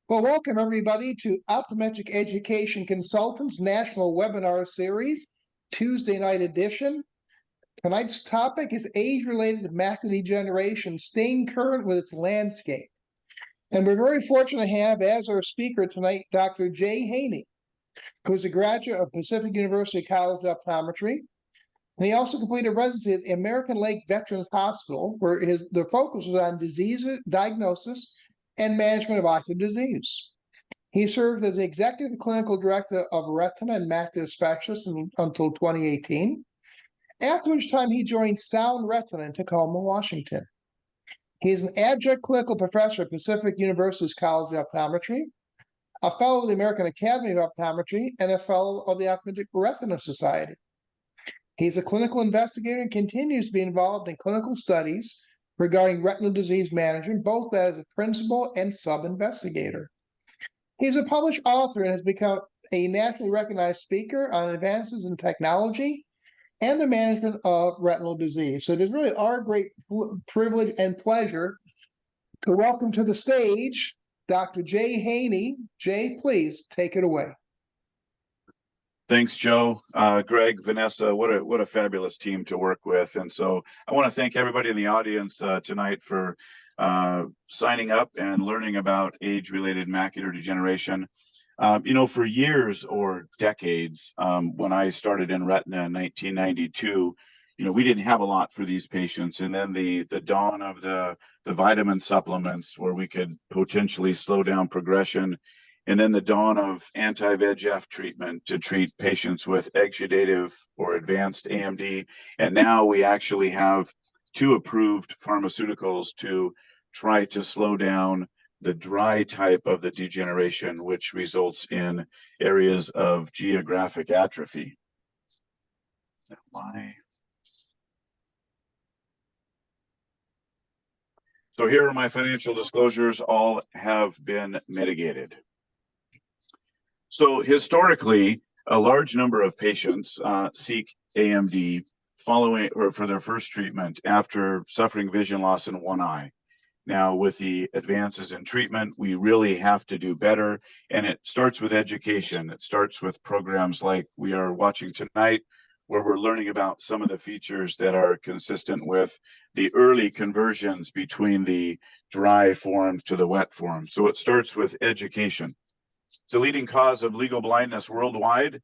Well, welcome everybody to Optometric Education Consultants National Webinar Series, Tuesday night edition. Tonight's topic is age-related macular degeneration, staying current with its landscape. And we're very fortunate to have as our speaker tonight, Dr. Jay Haynie, who's a graduate of Pacific University College of Optometry. And he also completed residency at the American Lake Veterans Hospital, where the focus was on disease diagnosis and management of ocular disease. He served as the executive clinical director of retina and macular specialists until 2018, after which time he joined Sound Retina in Tacoma, Washington. He is an adjunct clinical professor at Pacific University's College of Optometry, a fellow of the American Academy of Optometry, and a fellow of the Optic Retina Society. He's a clinical investigator and continues to be involved in clinical studies regarding retinal disease management, both as a principal and sub-investigator. He's a published author and has become a nationally recognized speaker on advances in technology and the management of retinal disease. So it is really our great privilege and pleasure to welcome to the stage Dr. Jay Haynie. Jay, please take it away. Thanks, Joe, Greg, Vanessa. What a fabulous team to work with. And so I want to thank everybody in the audience tonight for signing up and learning about age-related macular degeneration. For years or decades, when I started in retina in 1992, we didn't have a lot for these patients. And then the dawn of the vitamin supplements where we could potentially slow down progression. And then the dawn of anti-VEGF treatment to treat patients with exudative or advanced AMD. And now we actually have 2 approved pharmaceuticals to try to slow down the dry type of the degeneration, which results in areas of geographic atrophy. So here are my financial disclosures. All have been mitigated. So historically, a large number of patients seek AMD following or for their first treatment after suffering vision loss in one eye. Now, with the advances in treatment, we really have to do better, and it starts with education. It starts with programs like we are watching tonight, where we're learning about some of the features that are consistent with the early conversions between the dry form to the wet form. So it starts with education. It's a leading cause of legal blindness worldwide.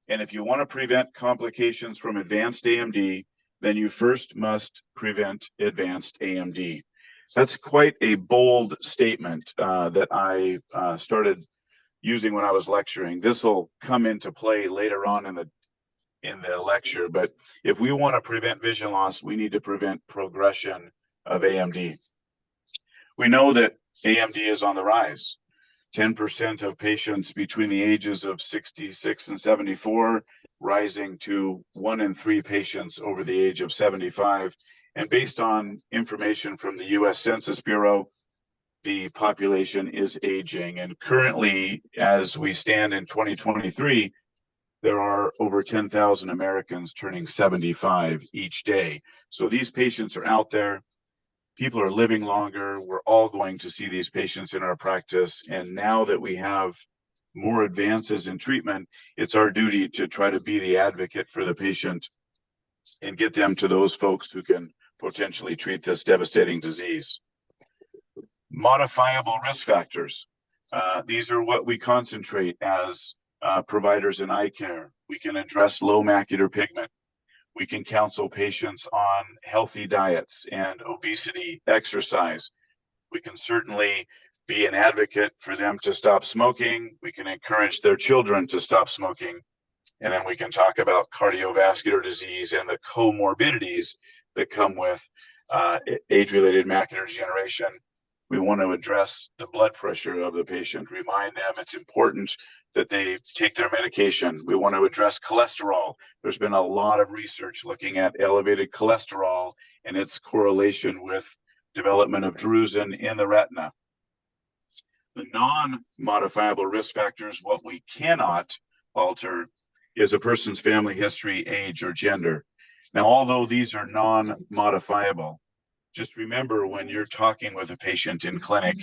And if you want to prevent complications from advanced AMD, then you first must prevent advanced AMD. That's quite a bold statement that I started using when I was lecturing. This will come into play later on in the lecture. But if we want to prevent vision loss, we need to prevent progression of AMD. We know that AMD is on the rise. 10% of patients between the ages of 66 and 74, rising to 1 in 3 patients over the age of 75. And based on information from the U.S. Census Bureau, the population is aging. And currently, as we stand in 2023, there are over 10,000 Americans turning 75 each day. So these patients are out there. People are living longer. We're all going to see these patients in our practice. And now that we have more advances in treatment, it's our duty to try to be the advocate for the patient and get them to those folks who can potentially treat this devastating disease. Modifiable risk factors. These are what we concentrate as providers in eye care. We can address low macular pigment. We can counsel patients on healthy diets and obesity, exercise. We can certainly be an advocate for them to stop smoking. We can encourage their children to stop smoking. And then we can talk about cardiovascular disease and the comorbidities that come with age-related macular degeneration. We want to address the blood pressure of the patient, remind them it's important that they take their medication. We want to address cholesterol. There's been a lot of research looking at elevated cholesterol and its correlation with development of drusen in the retina. The non-modifiable risk factors, what we cannot alter, is a person's family history, age, or gender. Now, although these are non-modifiable, just remember when you're talking with a patient in clinic,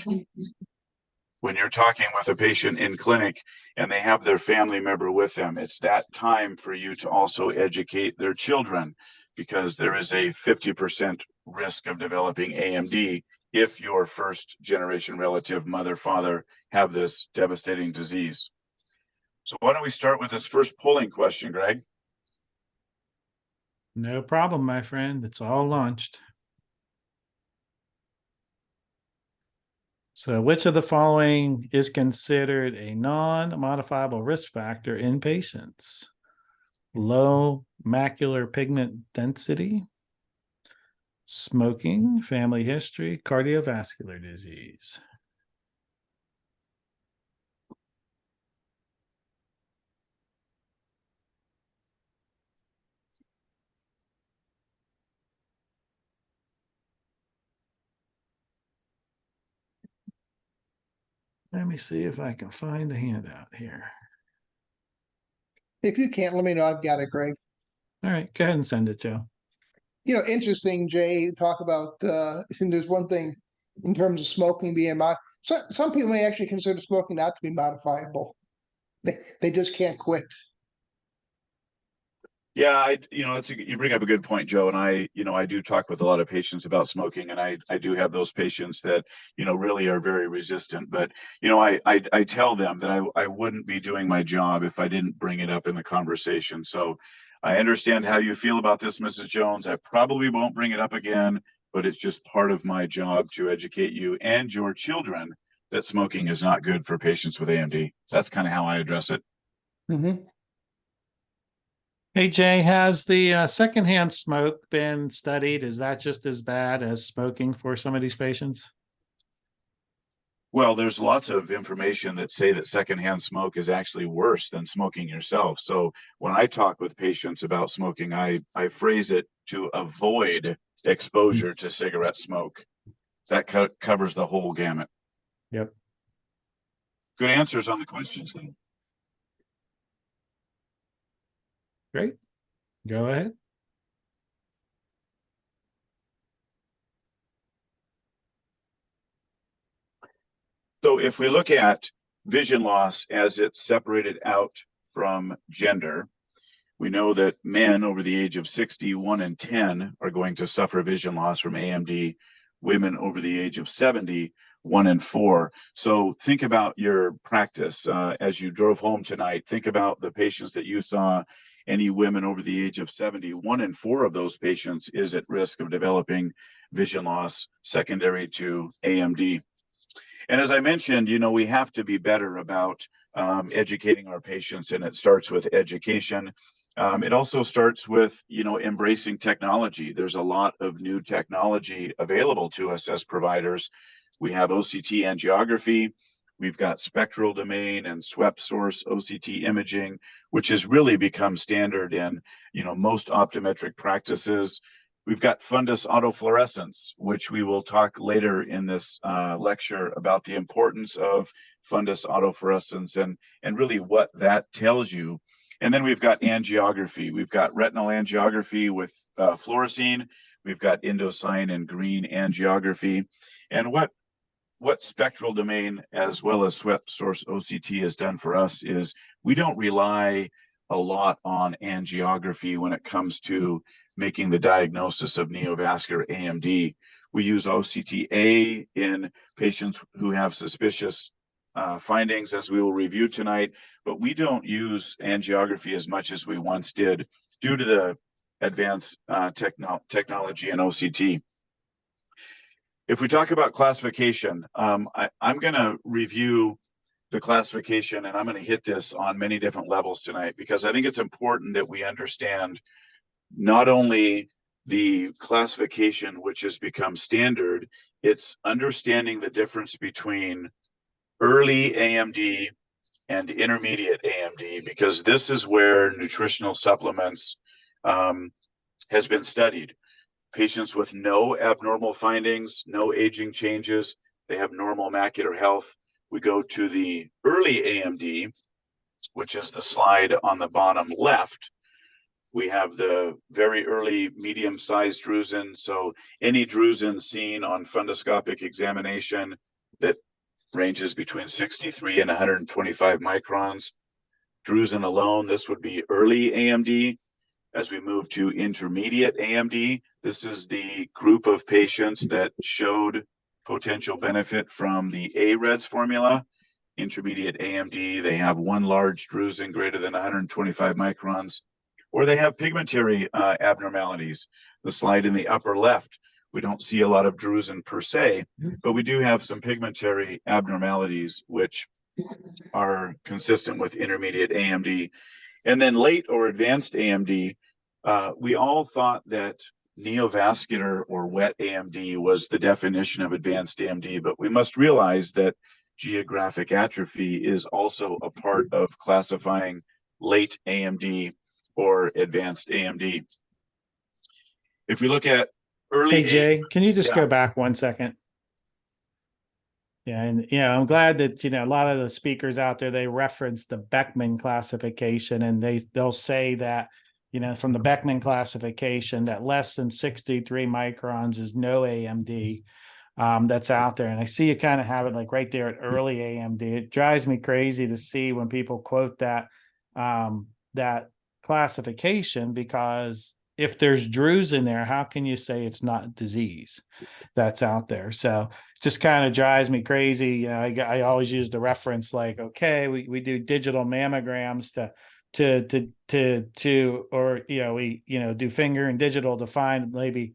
when you're talking with a patient in clinic and they have their family member with them, it's that time for you to also educate their children, because there is a 50% risk of developing AMD if your first generation relative, mother, father, have this devastating disease. So why don't we start with this first polling question, Greg? No problem, my friend. It's all launched. So which of the following is considered a non-modifiable risk factor in patients? Low macular pigment density, smoking, family history, cardiovascular disease. Let me see if I can find the handout here. If you can't, let me know. I've got it, Greg. All right, go ahead and send it, Joe. You know, interesting, Jay, talk about, and there's one thing in terms of smoking being some people may actually consider smoking not to be modifiable. They just can't quit. Yeah, you bring up a good point, Joe. And I do talk with a lot of patients about smoking, and I do have those patients that, really are very resistant. But, I tell them that I wouldn't be doing my job if I didn't bring it up in the conversation. So I understand how you feel about this, Mrs. Jones. I probably won't bring it up again, but it's just part of my job to educate you and your children that smoking is not good for patients with AMD. That's kind of how I address it. Mm-hmm. Hey, Jay, has the secondhand smoke been studied? Is that just as bad as smoking for some of these patients? Well, there's lots of information that say that secondhand smoke is actually worse than smoking yourself. So when I talk with patients about smoking, I phrase it to avoid exposure to cigarette smoke. That covers the whole gamut. Yep. Good answers on the questions, then. Great. Go ahead. So if we look at vision loss as it's separated out from gender, we know that men over the age of 60, 1 in 10 are going to suffer vision loss from AMD. Women over the age of 70, 1 in 4. So think about your practice as you drove home tonight. Think about the patients that you saw. Any women over the age of 70, 1 in 4 of those patients is at risk of developing vision loss secondary to AMD. And as I mentioned, we have to be better about educating our patients, and it starts with education. It also starts with, embracing technology. There's a lot of new technology available to us as providers. We have OCT angiography. We've got spectral domain and swept source OCT imaging, which has really become standard in, most optometric practices. We've got fundus autofluorescence, which we will talk later in this lecture about the importance of fundus autofluorescence and really what that tells you. And then we've got angiography. We've got retinal angiography with fluorescein. We've got indocyan and green angiography. And what spectral domain as well as swept source OCT has done for us is we don't rely a lot on angiography when it comes to making the diagnosis of neovascular AMD. We use OCTA in patients who have suspicious findings, as we will review tonight, but we don't use angiography as much as we once did due to the advanced technology in OCT. If we talk about classification, I'm going to review the classification, and I'm going to hit this on many different levels tonight, because I think it's important that we understand not only the classification, which has become standard, it's understanding the difference between early AMD and intermediate AMD, because this is where nutritional supplements has been studied. Patients with no abnormal findings, no aging changes, they have normal macular health. We go to the early AMD, which is the slide on the bottom left. We have the very early medium-sized drusen. So any drusen seen on fundoscopic examination that ranges between 63 and 125 microns. Drusen alone, this would be early AMD. As we move to intermediate AMD, this is the group of patients that showed potential benefit from the AREDS formula. Intermediate AMD, they have one large drusen greater than 125 microns, or they have pigmentary abnormalities. The slide in the upper left, we don't see a lot of drusen per se, but we do have some pigmentary abnormalities, which are consistent with intermediate AMD. And then late or advanced AMD, we all thought that neovascular or wet AMD was the definition of advanced AMD, but we must realize that geographic atrophy is also a part of classifying late AMD or advanced AMD. If we look at early— Hey, Jay, can you just Yeah. go back 1 second? Yeah, and I'm glad that a lot of the speakers out there, they reference the Beckman classification, and they'll say that from the Beckman classification that less than 63 microns is no AMD that's out there. And I see you kind of have it like right there at early AMD. It drives me crazy to see when people quote that that classification, because if there's drusen in there, how can you say it's not disease that's out there? So it just kind of drives me crazy. I always use the reference like, okay, we do digital mammograms or we do finger and digital to find maybe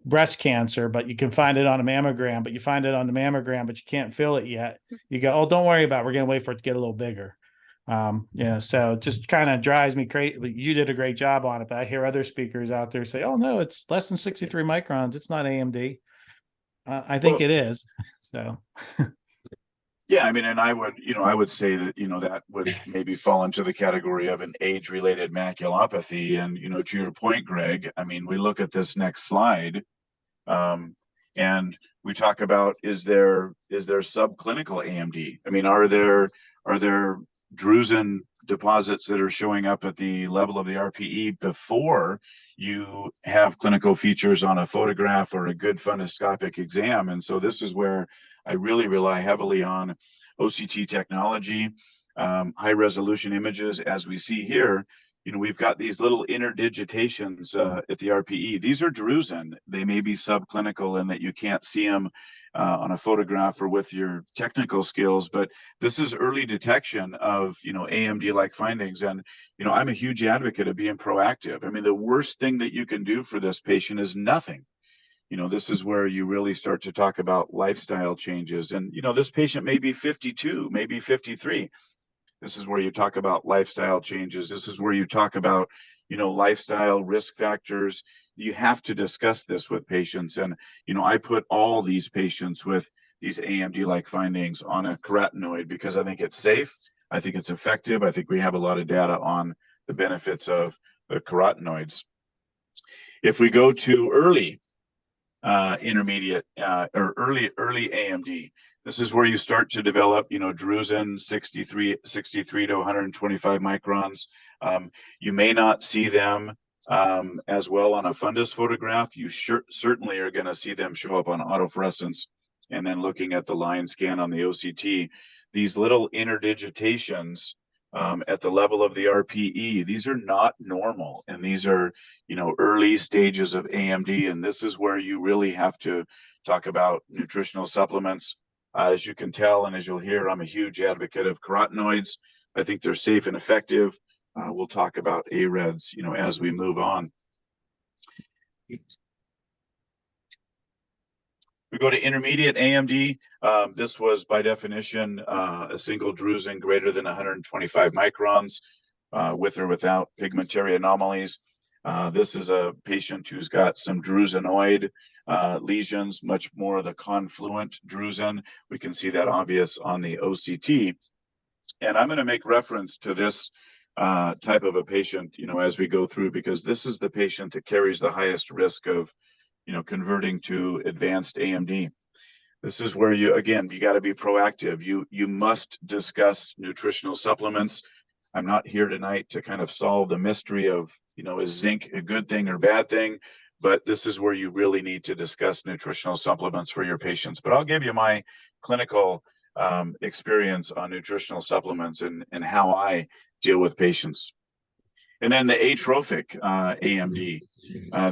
breast cancer, but you can find it on a mammogram, but you find it on the mammogram, but you can't feel it yet. You go, oh, don't worry about it. We're going to wait for it to get a little bigger. So it just kind of drives me crazy. You did a great job on it, but I hear other speakers out there say, oh no, it's less than 63 microns. It's not AMD. I think it is. So. Yeah, I mean, and I would say that, that would maybe fall into the category of an age-related maculopathy. And, to your point, Greg, I mean, we look at this next slide, and we talk about, is there subclinical AMD? I mean, are there drusen deposits that are showing up at the level of the RPE before you have clinical features on a photograph or a good fundoscopic exam? And so this is where I really rely heavily on OCT technology, high resolution images. As we see here, we've got these little interdigitations at the RPE. These are drusen. They may be subclinical in that you can't see them on a photograph or with your technical skills, but this is early detection of, AMD-like findings. And, I'm a huge advocate of being proactive. I mean, the worst thing that you can do for this patient is nothing. This is where you really start to talk about lifestyle changes. And, this patient may be 52, maybe 53. This is where you talk about lifestyle changes. This is where you talk about, lifestyle risk factors. You have to discuss this with patients. And, I put all these patients with these AMD-like findings on a carotenoid because I think it's safe. I think it's effective. I think we have a lot of data on the benefits of the carotenoids. If we go to early intermediate or early AMD, this is where you start to develop, drusen 63 to 125 microns. You may not see them as well on a fundus photograph. You certainly are going to see them show up on autofluorescence. And then looking at the line scan on the OCT, these little interdigitations at the level of the RPE, these are not normal. And these are, early stages of AMD. And this is where you really have to talk about nutritional supplements. As you can tell, and as you'll hear, I'm a huge advocate of carotenoids. I think they're safe and effective. We'll talk about AREDS, as we move on. We go to intermediate AMD. This was by definition a single drusen greater than 125 microns with or without pigmentary anomalies. This is a patient who's got some drusenoid lesions, much more the confluent drusen. We can see that obvious on the OCT. And I'm going to make reference to this type of a patient, as we go through, because this is the patient that carries the highest risk of converting to advanced AMD. This is where you got to be proactive. You must discuss nutritional supplements. I'm not here tonight to kind of solve the mystery of, is zinc a good thing or bad thing? But this is where you really need to discuss nutritional supplements for your patients. But I'll give you my clinical experience on nutritional supplements and how I deal with patients. And then the atrophic AMD.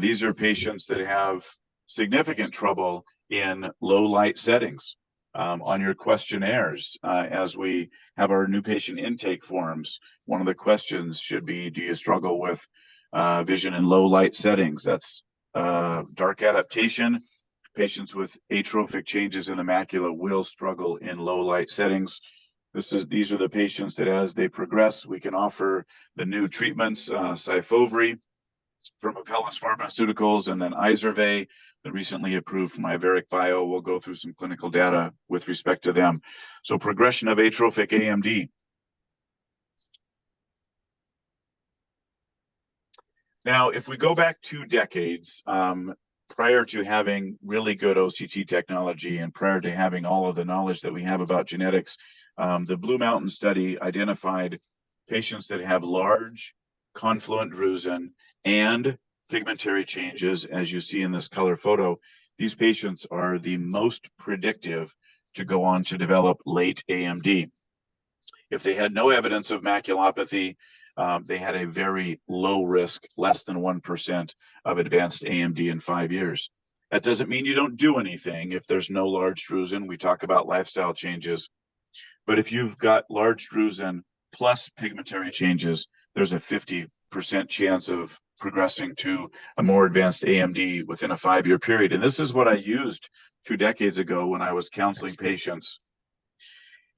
These are patients that have significant trouble in low light settings. On your questionnaires, as we have our new patient intake forms, one of the questions should be, do you struggle with vision in low light settings? That's dark adaptation. Patients with atrophic changes in the macula will struggle in low light settings. These are the patients that as they progress, we can offer the new treatments, Syfovre from Apellis Pharmaceuticals, and then Izervay, the recently approved from Iveric Bio. We'll go through some clinical data with respect to them. So progression of atrophic AMD. Now, if we go back 2 decades, prior to having really good OCT technology and prior to having all of the knowledge that we have about genetics, the Blue Mountain study identified patients that have large confluent drusen and pigmentary changes, as you see in this color photo. These patients are the most predictive to go on to develop late AMD. If they had no evidence of maculopathy, they had a very low risk, less than 1% of advanced AMD in 5 years. That doesn't mean you don't do anything if there's no large drusen. We talk about lifestyle changes. But if you've got large drusen plus pigmentary changes, there's a 50% chance of progressing to a more advanced AMD within a 5-year period. And this is what I used 2 decades ago when I was counseling patients.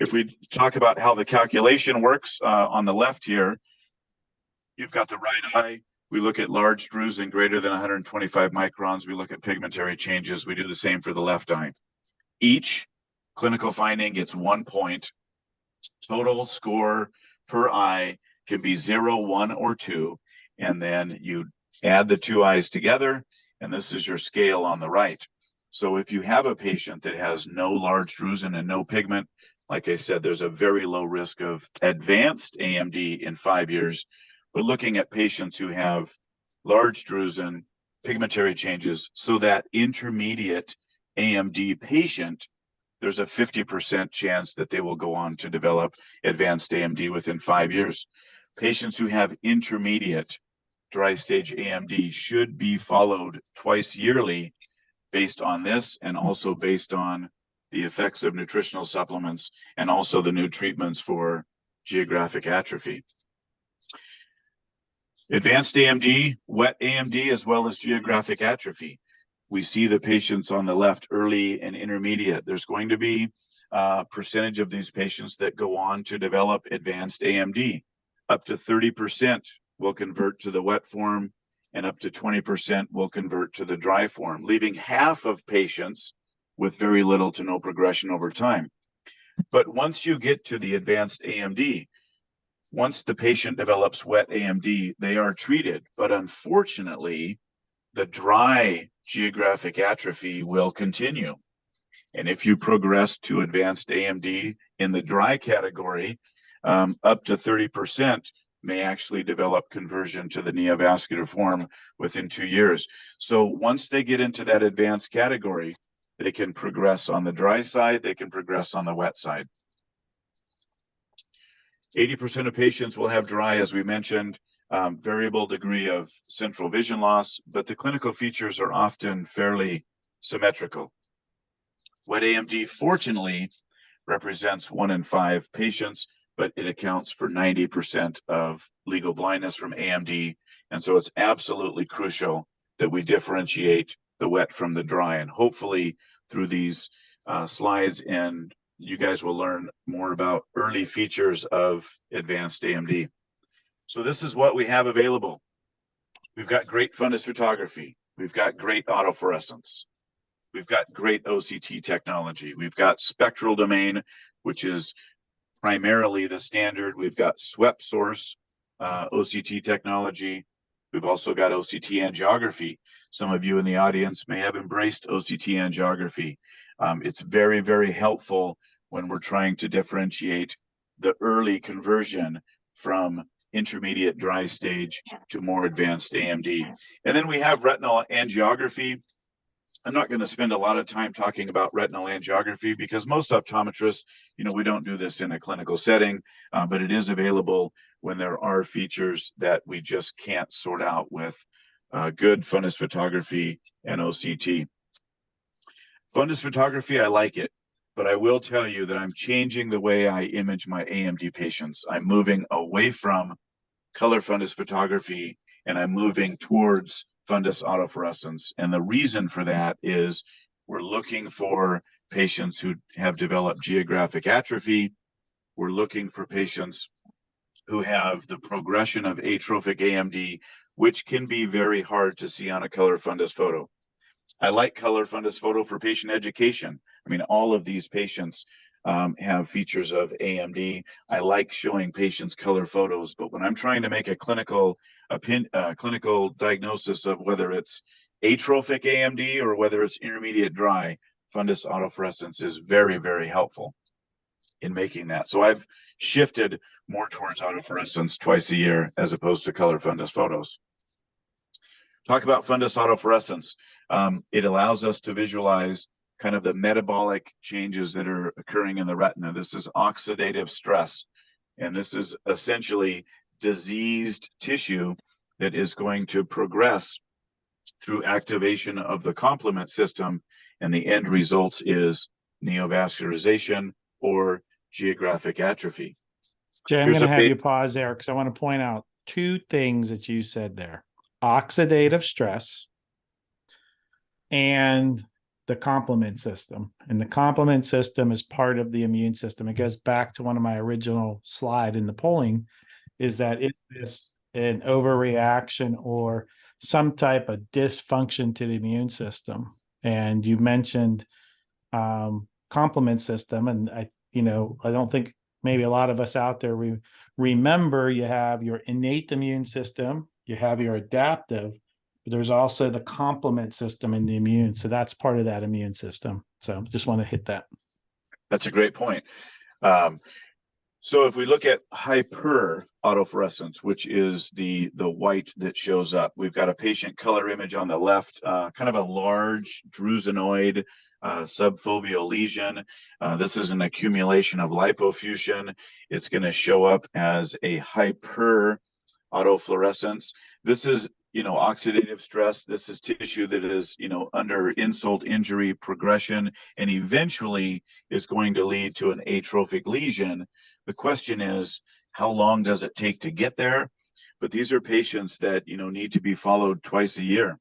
If we talk about how the calculation works on the left here, you've got the right eye. We look at large drusen greater than 125 microns. We look at pigmentary changes. We do the same for the left eye. Each clinical finding gets 1 point. Total score per eye can be 0, 1, or 2. And then you add the 2 eyes together, and this is your scale on the right. So if you have a patient that has no large drusen and no pigment, like I said, there's a very low risk of advanced AMD in 5 years. But looking at patients who have large drusen, pigmentary changes, so that intermediate AMD patient, there's a 50% chance that they will go on to develop advanced AMD within 5 years. Patients who have intermediate dry stage AMD should be followed twice yearly based on this, and also based on the effects of nutritional supplements and also the new treatments for geographic atrophy. Advanced AMD, wet AMD, as well as geographic atrophy. We see the patients on the left, early and intermediate. There's going to be a percentage of these patients that go on to develop advanced AMD. Up to 30% will convert to the wet form, and up to 20% will convert to the dry form, leaving half of patients with very little to no progression over time. But once you get to the advanced AMD, once the patient develops wet AMD, they are treated. But unfortunately, the dry geographic atrophy will continue. And if you progress to advanced AMD in the dry category, up to 30% may actually develop conversion to the neovascular form within 2 years. So once they get into that advanced category, they can progress on the dry side, they can progress on the wet side. 80% of patients will have dry, as we mentioned, variable degree of central vision loss, but the clinical features are often fairly symmetrical. Wet AMD, fortunately, represents 1 in 5 patients, but it accounts for 90% of legal blindness from AMD. And so it's absolutely crucial that we differentiate the wet from the dry. And hopefully through these slides, and you guys will learn more about early features of advanced AMD. So this is what we have available. We've got great fundus photography. We've got great autofluorescence. We've got great OCT technology. We've got spectral domain, which is primarily the standard. We've got swept source OCT technology. We've also got OCT angiography. Some of you in the audience may have embraced OCT angiography. It's very, very helpful when we're trying to differentiate the early conversion from intermediate dry stage to more advanced AMD. And then we have retinal angiography. I'm not going to spend a lot of time talking about retinal angiography because most optometrists, we don't do this in a clinical setting, but it is available when there are features that we just can't sort out with good fundus photography and OCT. Fundus photography, I like it, but I will tell you that I'm changing the way I image my AMD patients. I'm moving away from color fundus photography and I'm moving towards fundus autofluorescence. And the reason for that is we're looking for patients who have developed geographic atrophy. We're looking for patients who have the progression of atrophic AMD, which can be very hard to see on a color fundus photo. I like color fundus photo for patient education. I mean, all of these patients have features of AMD. I like showing patients color photos, but when I'm trying to make a clinical diagnosis of whether it's atrophic AMD or whether it's intermediate dry, fundus autofluorescence is very, very helpful in making that. So I've shifted more towards autofluorescence twice a year as opposed to color fundus photos. Talk about fundus autofluorescence. It allows us to visualize kind of the metabolic changes that are occurring in the retina. This is oxidative stress, and this is essentially diseased tissue that is going to progress through activation of the complement system, and the end result is neovascularization or geographic atrophy. Jay, I'm going to have you pause there because I want to point out two things that you said there: oxidative stress and the complement system. And the complement system is part of the immune system. It goes back to one of my original slide in the polling, is that is this an overreaction or some type of dysfunction to the immune system? And you mentioned complement system, and I don't think maybe a lot of us out there remember you have your innate immune system, you have your adaptive, but there's also the complement system in the immune. So that's part of that immune system. So just want to hit that. That's a great point. So if we look at hyper autofluorescence, which is the white that shows up, we've got a patient color image on the left, kind of a large drusenoid subfoveal lesion. This is an accumulation of lipofuscin. It's going to show up as a hyper autofluorescence. This is oxidative stress. This is tissue that is, under insult, injury, progression, and eventually is going to lead to an atrophic lesion. The question is, how long does it take to get there? But these are patients that, need to be followed twice a year.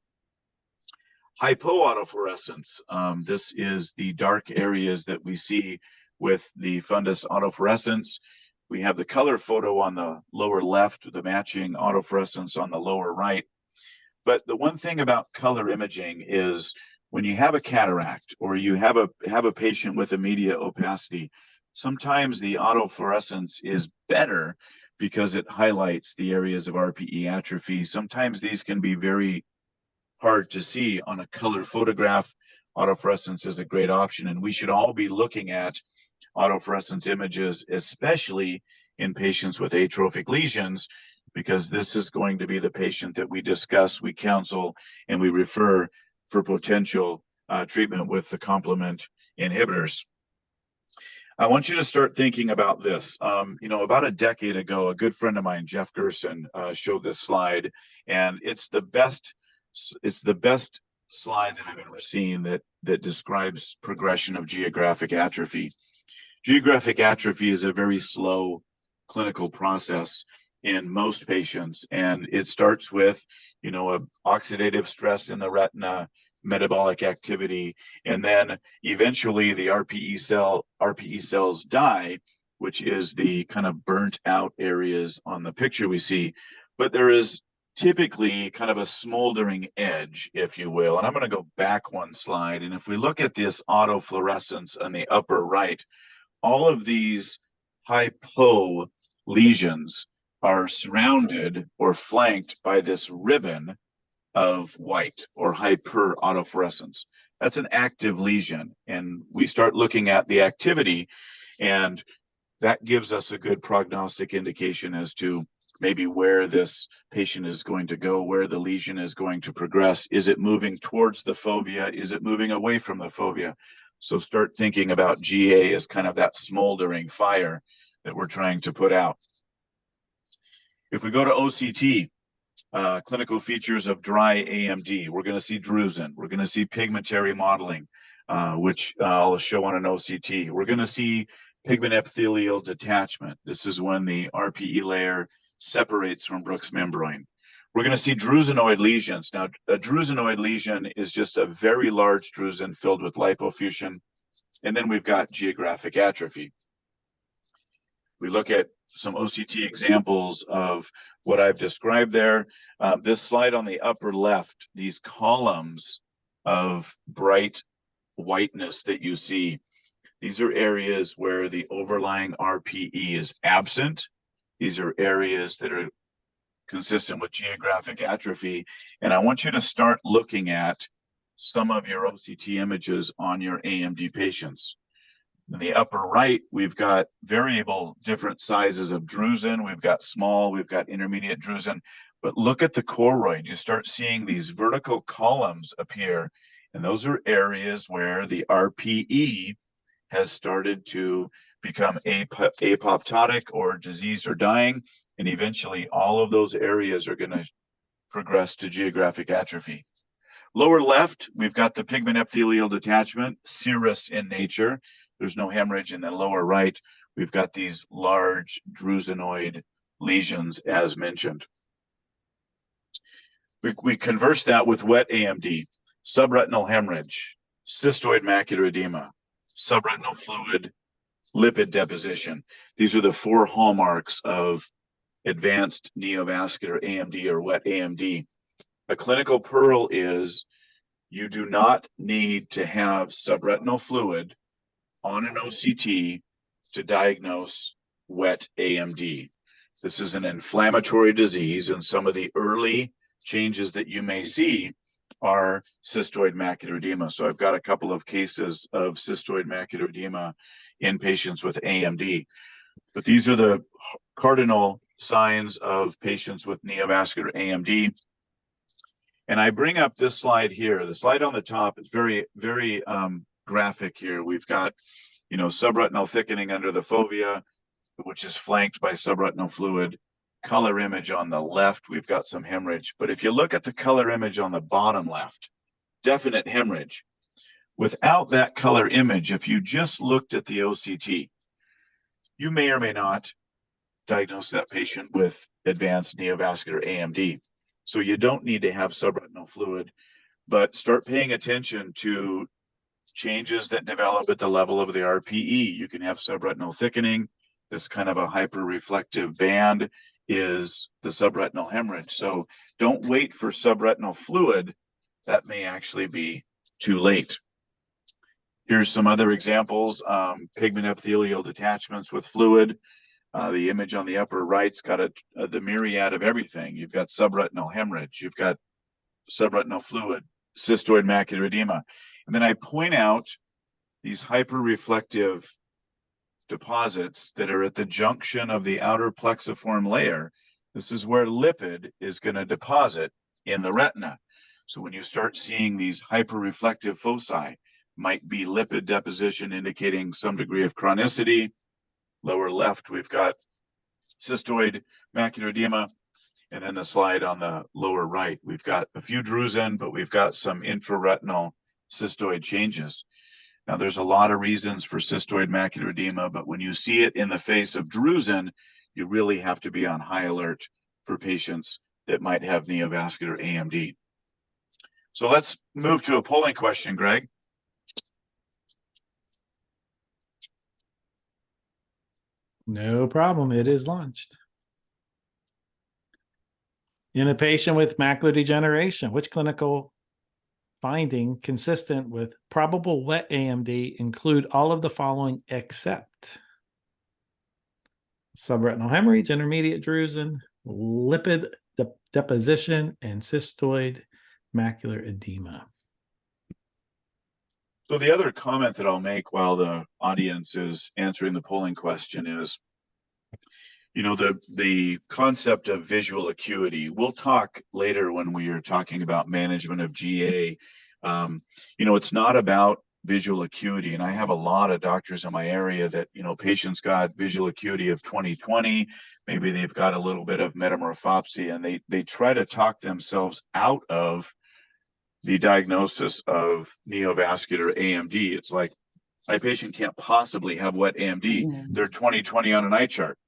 Hypoautofluorescence. This is the dark areas that we see with the fundus autofluorescence. We have the color photo on the lower left, the matching autofluorescence on the lower right. But the one thing about color imaging is when you have a cataract or you have a patient with immediate opacity, sometimes the autofluorescence is better because it highlights the areas of RPE atrophy. Sometimes these can be very hard to see on a color photograph. Autofluorescence is a great option, and we should all be looking at autofluorescence images, especially in patients with atrophic lesions, because this is going to be the patient that we discuss, we counsel, and we refer for potential treatment with the complement inhibitors. I want you to start thinking about this. About a decade ago, a good friend of mine, Jeff Gerson, showed this slide, and it's the best slide that I've ever seen that describes progression of geographic atrophy. Geographic atrophy is a very slow clinical process in most patients, and it starts with, a oxidative stress in the retina, metabolic activity, and then eventually the RPE cells die, which is the kind of burnt out areas on the picture we see. But there is typically kind of a smoldering edge, if you will. And I'm going to go back one slide. And if we look at this autofluorescence on the upper right, all of these hypo lesions are surrounded or flanked by this ribbon of white or hyper autofluorescence. That's an active lesion. And we start looking at the activity, and that gives us a good prognostic indication as to maybe where this patient is going to go, where the lesion is going to progress. Is it moving towards the fovea? Is it moving away from the fovea? So start thinking about GA as kind of that smoldering fire that we're trying to put out. If we go to OCT, clinical features of dry AMD, we're going to see drusen. We're going to see pigmentary modeling, which I'll show on an OCT. We're going to see pigment epithelial detachment. This is when the RPE layer separates from Bruch's membrane. We're going to see drusenoid lesions. Now, a drusenoid lesion is just a very large drusen filled with lipofuscin. And then we've got geographic atrophy. We look at some OCT examples of what I've described there. This slide on the upper left, these columns of bright whiteness that you see, these are areas where the overlying RPE is absent. These are areas that are consistent with geographic atrophy. And I want you to start looking at some of your OCT images on your AMD patients. In the upper right, we've got variable different sizes of drusen. We've got small, we've got intermediate drusen. But look at the choroid. You start seeing these vertical columns appear. And those are areas where the RPE has started to become apoptotic or diseased or dying. And eventually all of those areas are going to progress to geographic atrophy. Lower left, we've got the pigment epithelial detachment, serous in nature. There's no hemorrhage. In the lower right, we've got these large drusenoid lesions as mentioned. We converse that with wet AMD, subretinal hemorrhage, cystoid macular edema, subretinal fluid, lipid deposition. These are the 4 hallmarks of advanced neovascular AMD or wet AMD. A clinical pearl is you do not need to have subretinal fluid on an OCT to diagnose wet AMD. This is an inflammatory disease, and some of the early changes that you may see are cystoid macular edema. So I've got a couple of cases of cystoid macular edema in patients with AMD. But these are the cardinal signs of patients with neovascular AMD. And I bring up this slide here. The slide on the top is very, very graphic here. We've got, subretinal thickening under the fovea, which is flanked by subretinal fluid. Color image on the left, we've got some hemorrhage. But if you look at the color image on the bottom left, definite hemorrhage. Without that color image, if you just looked at the OCT, you may or may not diagnose that patient with advanced neovascular AMD. So you don't need to have subretinal fluid, but start paying attention to changes that develop at the level of the RPE. You can have subretinal thickening. This kind of a hyperreflective band is the subretinal hemorrhage. So don't wait for subretinal fluid. That may actually be too late. Here's some other examples. Pigment epithelial detachments with fluid. The image on the upper right's got the myriad of everything. You've got subretinal hemorrhage. You've got subretinal fluid, cystoid macular edema. And then I point out these hyperreflective deposits that are at the junction of the outer plexiform layer. This is where lipid is going to deposit in the retina. So when you start seeing these hyperreflective foci, might be lipid deposition indicating some degree of chronicity. Lower left, we've got cystoid macular edema. And then the slide on the lower right, we've got a few drusen, but we've got some intraretinal cystoid changes. Now, there's a lot of reasons for cystoid macular edema, but when you see it in the face of drusen, you really have to be on high alert for patients that might have neovascular AMD. So let's move to a polling question, Greg. No problem. It is launched. In a patient with macular degeneration, which clinical finding consistent with probable wet AMD include all of the following except subretinal hemorrhage, intermediate drusen, lipid deposition, and cystoid macular edema? So the other comment that I'll make while the audience is answering the polling question is You know, the concept of visual acuity, we'll talk later when we are talking about management of GA. You know, it's not about visual acuity. And I have a lot of doctors in my area that, you know, patients got visual acuity of 20/20, maybe they've got a little bit of metamorphopsia, and they try to talk themselves out of the diagnosis of neovascular AMD. It's like, my patient can't possibly have wet AMD. They're 20/20 on an eye chart.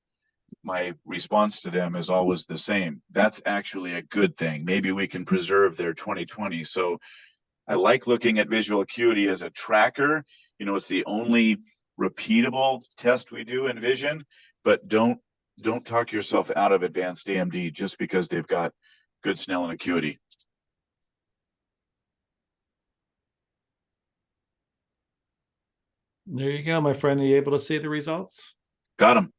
My response to them is always the same. That's actually a good thing. Maybe we can preserve their 20/20. So I like looking at visual acuity as a tracker. You know, it's the only repeatable test we do in vision, but don't talk yourself out of advanced AMD just because they've got good Snellen acuity. There you go, my friend. Are you able to see the results? Got them.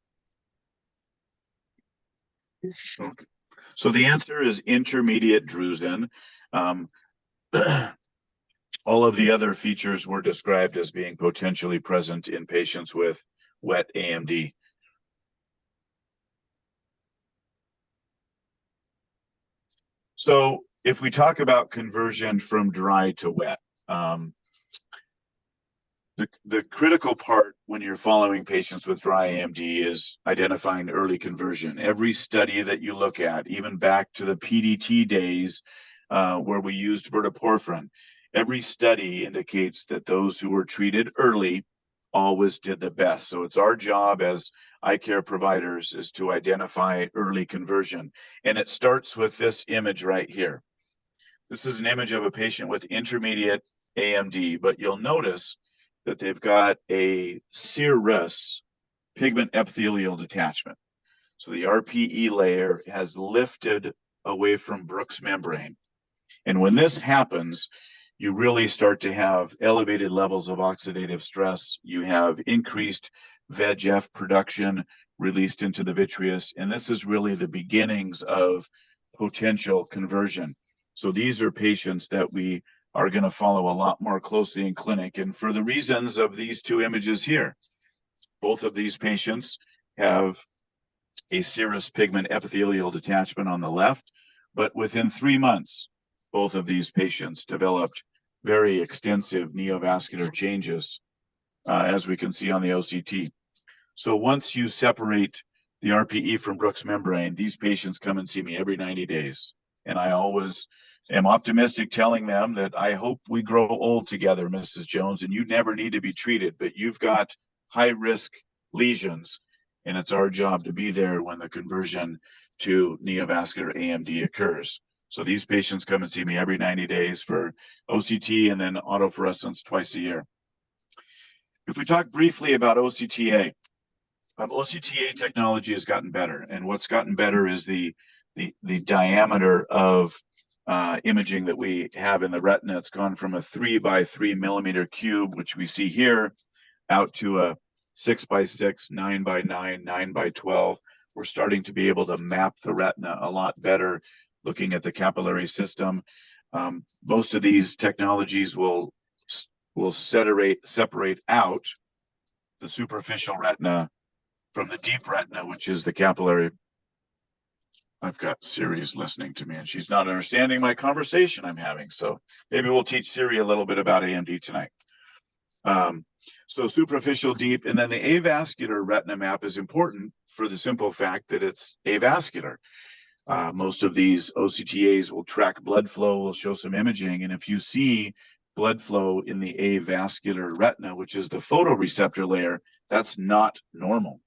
Okay. So the answer is intermediate drusen. All of the other features were described as being potentially present in patients with wet AMD. So if we talk about conversion from dry to wet, the critical part when you're following patients with dry AMD is identifying early conversion. Every study that you look at, even back to the PDT days where we used verteporfin, every study indicates that those who were treated early always did the best. So it's our job as eye care providers is to identify early conversion. And it starts with this image right here. This is an image of a patient with intermediate AMD, but you'll notice that they've got a serous pigment epithelial detachment. So the RPE layer has lifted away from Bruch's membrane. And when this happens, you really start to have elevated levels of oxidative stress. You have increased VEGF production released into the vitreous. And this is really the beginnings of potential conversion. So these are patients that we are going to follow a lot more closely in clinic. And for the reasons of these two images here, both of these patients have a serous pigment epithelial detachment on the left, but within 3 months, both of these patients developed very extensive neovascular changes, as we can see on the OCT. So once you separate the RPE from Bruch's membrane, these patients come and see me every 90 days. And I always am optimistic telling them that I hope we grow old together, Mrs. Jones, and you never need to be treated, but you've got high risk lesions, and it's our job to be there when the conversion to neovascular AMD occurs. So these patients come and see me every 90 days for OCT and then autofluorescence twice a year. If we talk briefly about OCTA, OCTA technology has gotten better, and what's gotten better is the diameter of imaging that we have in the retina. It's gone from a 3 by 3 millimeter cube, which we see here, out to a 6 by 6, 9 by 9, 9 by 12. We're starting to be able to map the retina a lot better, looking at the capillary system. Most of these technologies will separate out the superficial retina from the deep retina, which is the capillary. I've got Siri's listening to me, and she's not understanding my conversation I'm having. So maybe we'll teach Siri a little bit about AMD tonight. So superficial, deep, and then the avascular retina map is important for the simple fact that it's avascular. Most of these OCTAs will track blood flow, will show some imaging, and if you see blood flow in the avascular retina, which is the photoreceptor layer, that's not normal.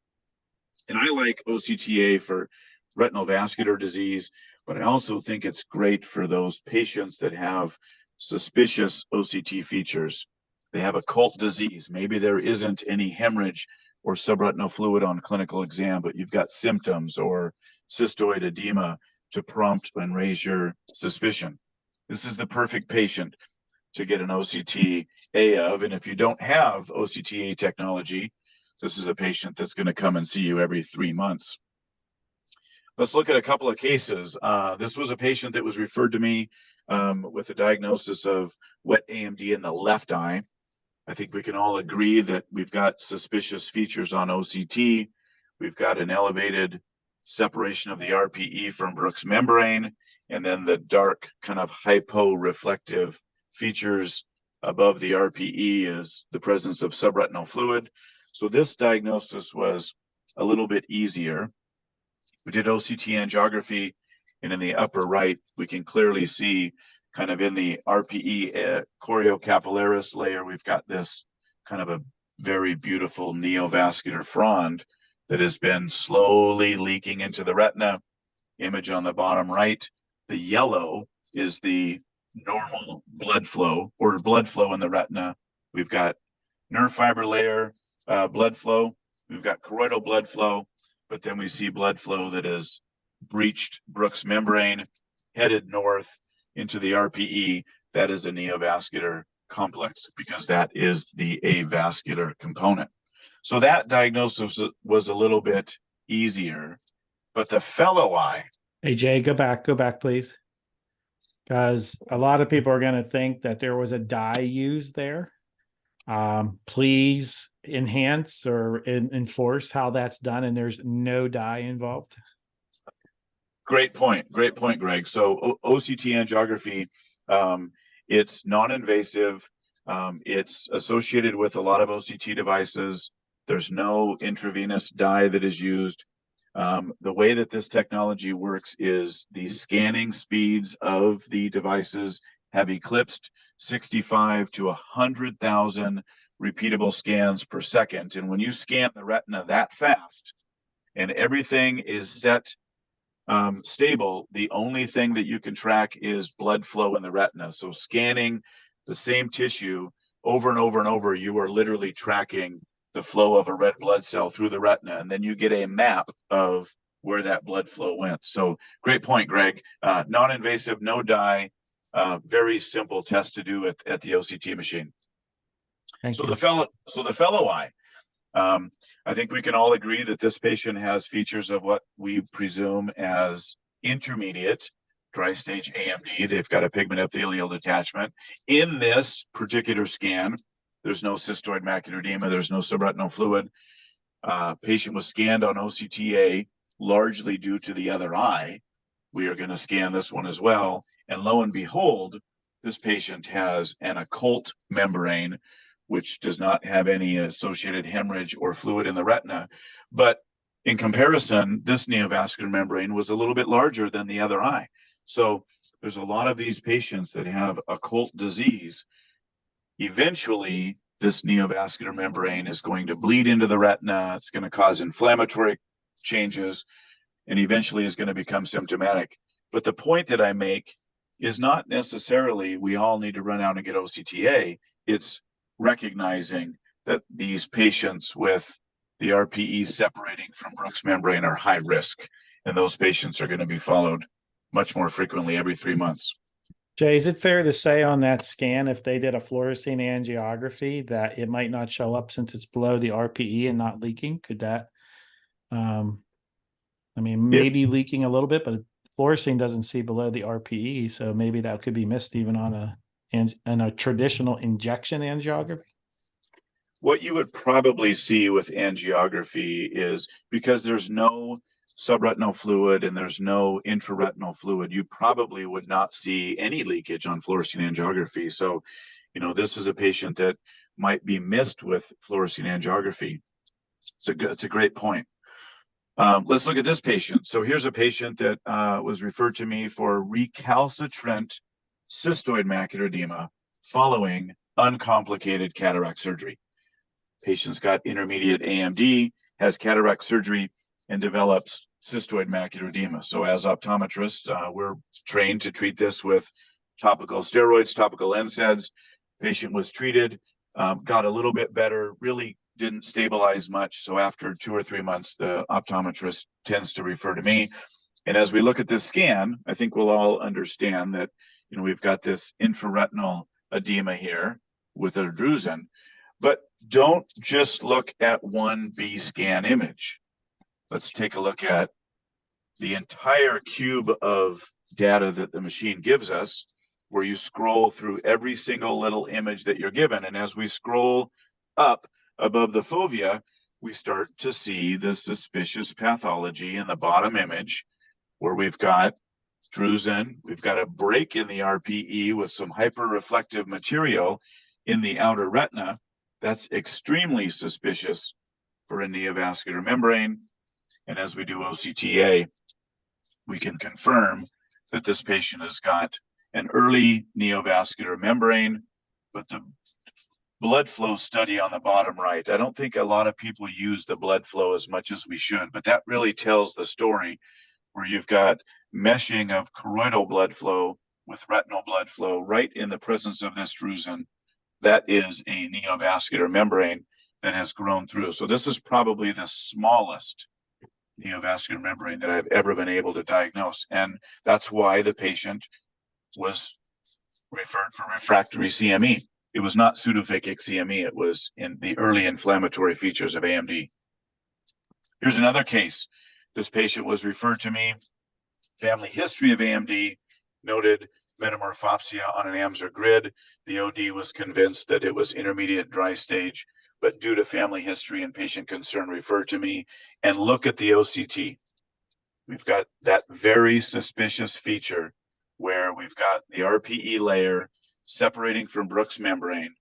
And I like OCTA for retinal vascular disease, but I also think it's great for those patients that have suspicious OCT features. They have occult disease. Maybe there isn't any hemorrhage or subretinal fluid on clinical exam, but you've got symptoms or cystoid edema to prompt and raise your suspicion. This is the perfect patient to get an OCTA of, and if you don't have OCTA technology, this is a patient that's going to come and see you every 3 months. Let's look at a couple of cases. This was a patient that was referred to me with a diagnosis of wet AMD in the left eye. I think we can all agree that we've got suspicious features on OCT. We've got an elevated separation of the RPE from Brooks membrane, and then the dark kind of hypo-reflective features above the RPE is the presence of subretinal fluid. So this diagnosis was a little bit easier. We did OCT angiography, and in the upper right, we can clearly see kind of in the RPE choriocapillaris layer, we've got this kind of a very beautiful neovascular frond that has been slowly leaking into the retina. Image on the bottom right. The yellow is the normal blood flow or blood flow in the retina. We've got nerve fiber layer blood flow. We've got choroidal blood flow, but then we see blood flow that has breached Brooks membrane, headed north into the RPE. That is a neovascular complex because that is the avascular component. So that diagnosis was a little bit easier, but the fellow eye. Hey, Jay, go back, please. Because a lot of people are going to think that there was a dye used there. Please enhance or enforce how that's done, and there's no dye involved. Great point, Greg. So OCT angiography, it's non-invasive. It's associated with a lot of OCT devices. There's no intravenous dye that is used. The way that this technology works is the scanning speeds of the devices have eclipsed 65 to 100,000 repeatable scans per second. And when you scan the retina that fast and everything is set stable, the only thing that you can track is blood flow in the retina. So scanning the same tissue over and over and over, you are literally tracking the flow of a red blood cell through the retina, and then you get a map of where that blood flow went. So great point, Greg. Non-invasive, no dye, very simple test to do at the OCT machine. Thank you. The fellow eye. I think we can all agree that this patient has features of what we presume as intermediate dry stage AMD. They've got a pigment epithelial detachment. In this particular scan, there's no cystoid macular edema. There's no subretinal fluid. Patient was scanned on OCTA largely due to the other eye. We are going to scan this one as well. And lo and behold, this patient has an occult membrane, which does not have any associated hemorrhage or fluid in the retina. But in comparison, this neovascular membrane was a little bit larger than the other eye. So there's a lot of these patients that have occult disease. Eventually, this neovascular membrane is going to bleed into the retina. It's going to cause inflammatory changes and eventually is going to become symptomatic. But the point that I make is not necessarily we all need to run out and get OCTA. It's recognizing that these patients with the RPE separating from Brooks membrane are high risk, and those patients are going to be followed much more frequently every 3 months. Jay, is it fair to say on that scan, if they did a fluorescein angiography, that it might not show up since it's below the RPE and not leaking? Could that, maybe leaking a little bit, but fluorescein doesn't see below the RPE, so maybe that could be missed even on a traditional injection angiography? What you would probably see with angiography is because there's no subretinal fluid and there's no intraretinal fluid, you probably would not see any leakage on fluorescein angiography. So, this is a patient that might be missed with fluorescein angiography. It's a great point. Let's look at this patient. So here's a patient that was referred to me for recalcitrant cystoid macular edema following uncomplicated cataract surgery. Patient's got intermediate AMD, has cataract surgery, and develops cystoid macular edema. So as optometrists, we're trained to treat this with topical steroids, topical NSAIDs. Patient was treated, got a little bit better, really didn't stabilize much. So after 2 or 3 months, the optometrist tends to refer to me. And as we look at this scan, I think we'll all understand that, we've got this intraretinal edema here with a drusen, but don't just look at one B scan image. Let's take a look at the entire cube of data that the machine gives us, where you scroll through every single little image that you're given. And as we scroll up above the fovea, we start to see the suspicious pathology in the bottom image where we've got drusen, we've got a break in the RPE with some hyperreflective material in the outer retina. That's extremely suspicious for a neovascular membrane. And as we do OCTA, we can confirm that this patient has got an early neovascular membrane, but the blood flow study on the bottom right, I don't think a lot of people use the blood flow as much as we should, but that really tells the story where you've got meshing of choroidal blood flow with retinal blood flow right in the presence of this drusen. That is a neovascular membrane that has grown through. So this is probably the smallest neovascular membrane that I've ever been able to diagnose. And that's why the patient was referred for refractory CME. It was not pseudophakic CME. It was in the early inflammatory features of AMD. Here's another case. This patient was referred to me, family history of AMD, noted metamorphopsia on an Amsler grid. The OD was convinced that it was intermediate dry stage, but due to family history and patient concern, referred to me. And look at the OCT. We've got that very suspicious feature where we've got the RPE layer separating from Brooks membrane.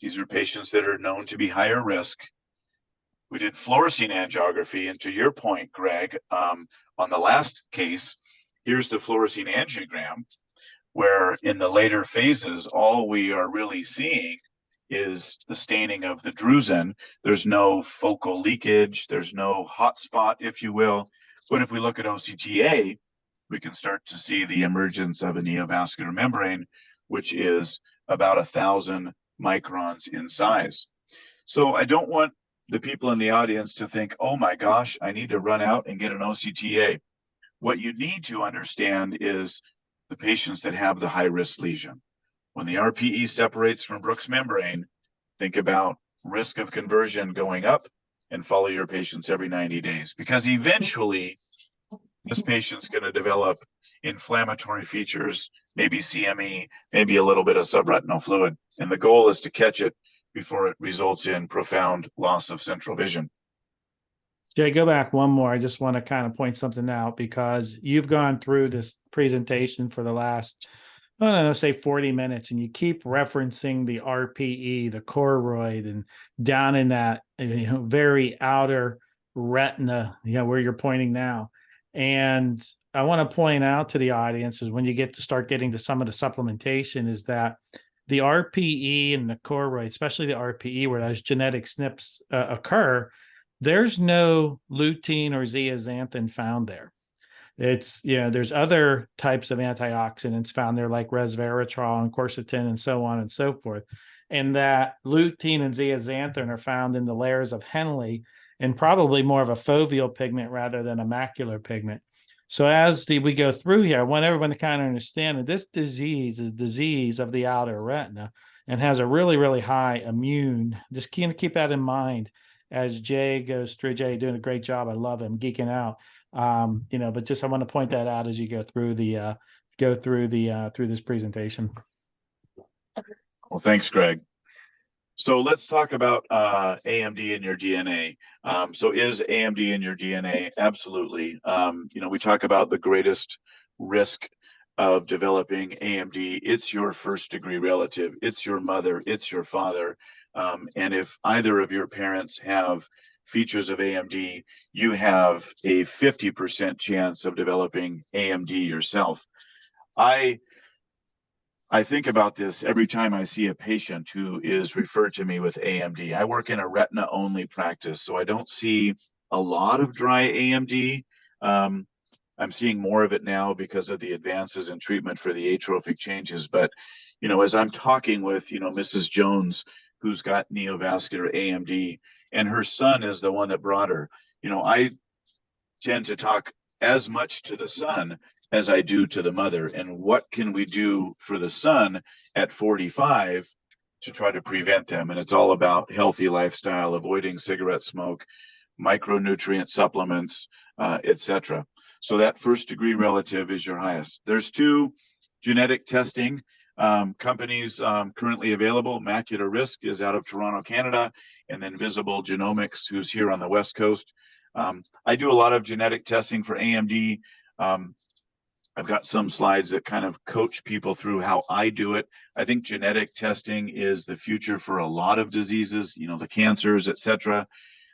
These are patients that are known to be higher risk. We did fluorescein angiography, and to your point, Greg, on the last case, here's the fluorescein angiogram, where in the later phases, all we are really seeing is the staining of the drusen. There's no focal leakage, there's no hot spot, if you will. But if we look at OCTA, we can start to see the emergence of a neovascular membrane, which is about 1,000 microns in size. So I don't want the people in the audience to think, oh my gosh, I need to run out and get an OCTA. What you need to understand is the patients that have the high-risk lesion. When the RPE separates from Brooks membrane, think about risk of conversion going up and follow your patients every 90 days, because eventually this patient's going to develop inflammatory features, maybe CME, maybe a little bit of subretinal fluid. And the goal is to catch it before it results in profound loss of central vision. Jay, go back one more. I just want to kind of point something out, because you've gone through this presentation for the last, I don't know, say 40 minutes, and you keep referencing the RPE, the choroid, and down in that very outer retina, where you're pointing now. And I want to point out to the audience is when you start getting to some of the supplementation is that the RPE and the choroid, especially the RPE, where those genetic SNPs occur, there's no lutein or zeaxanthin found there. It's, there's other types of antioxidants found there, like resveratrol and quercetin and so on and so forth. And that lutein and zeaxanthin are found in the layers of Henle, and probably more of a foveal pigment rather than a macular pigment. So as we go through here, I want everyone to kind of understand that this disease is disease of the outer retina and has a really, really high immune. Just keep that in mind as Jay goes through. Jay doing a great job. I love him, geeking out. But just I want to point that out as you go through this presentation. Well, thanks, Greg. So let's talk about AMD in your DNA. So is AMD in your DNA? Absolutely. We talk about the greatest risk of developing AMD. It's your first degree relative. It's your mother. It's your father. And if either of your parents have features of AMD, you have a 50% chance of developing AMD yourself. I think about this every time I see a patient who is referred to me with AMD. I work in a retina-only practice, so I don't see a lot of dry AMD. I'm seeing more of it now because of the advances in treatment for the atrophic changes. But, as I'm talking with, Mrs. Jones, who's got neovascular AMD, and her son is the one that brought her, I tend to talk as much to the son as I do to the mother. And what can we do for the son at 45 to try to prevent them? And it's all about healthy lifestyle, avoiding cigarette smoke, micronutrient supplements, etc. So that first degree relative is your highest. There's two genetic testing Companies currently available, Macular Risk is out of Toronto, Canada, and then Visible Genomics, who's here on the West Coast. I do a lot of genetic testing for AMD. I've got some slides that kind of coach people through how I do it. I think genetic testing is the future for a lot of diseases, you know, the cancers, et cetera.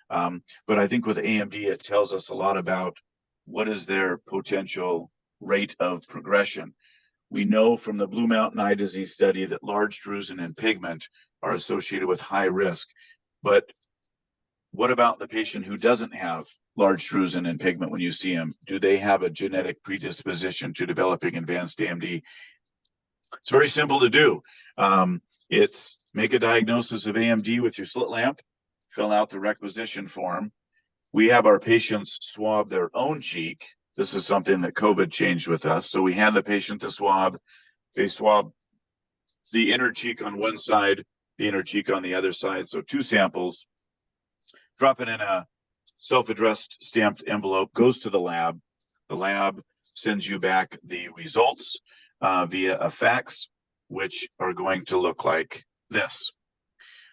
But I think with AMD, it tells us a lot about what is their potential rate of progression. We know from the Blue Mountain Eye Disease study that large drusen and pigment are associated with high risk. But what about the patient who doesn't have large drusen and pigment when you see them? Do they have a genetic predisposition to developing advanced AMD? It's very simple to do. It's make a diagnosis of AMD with your slit lamp, fill out the requisition form. We have our patients swab their own cheek. This is something that COVID changed with us. So we hand the patient the swab. They swab the inner cheek on one side, the inner cheek on the other side. So 2 samples, drop it in a self-addressed stamped envelope, goes to the lab. The lab sends you back the results via a fax, which are going to look like this.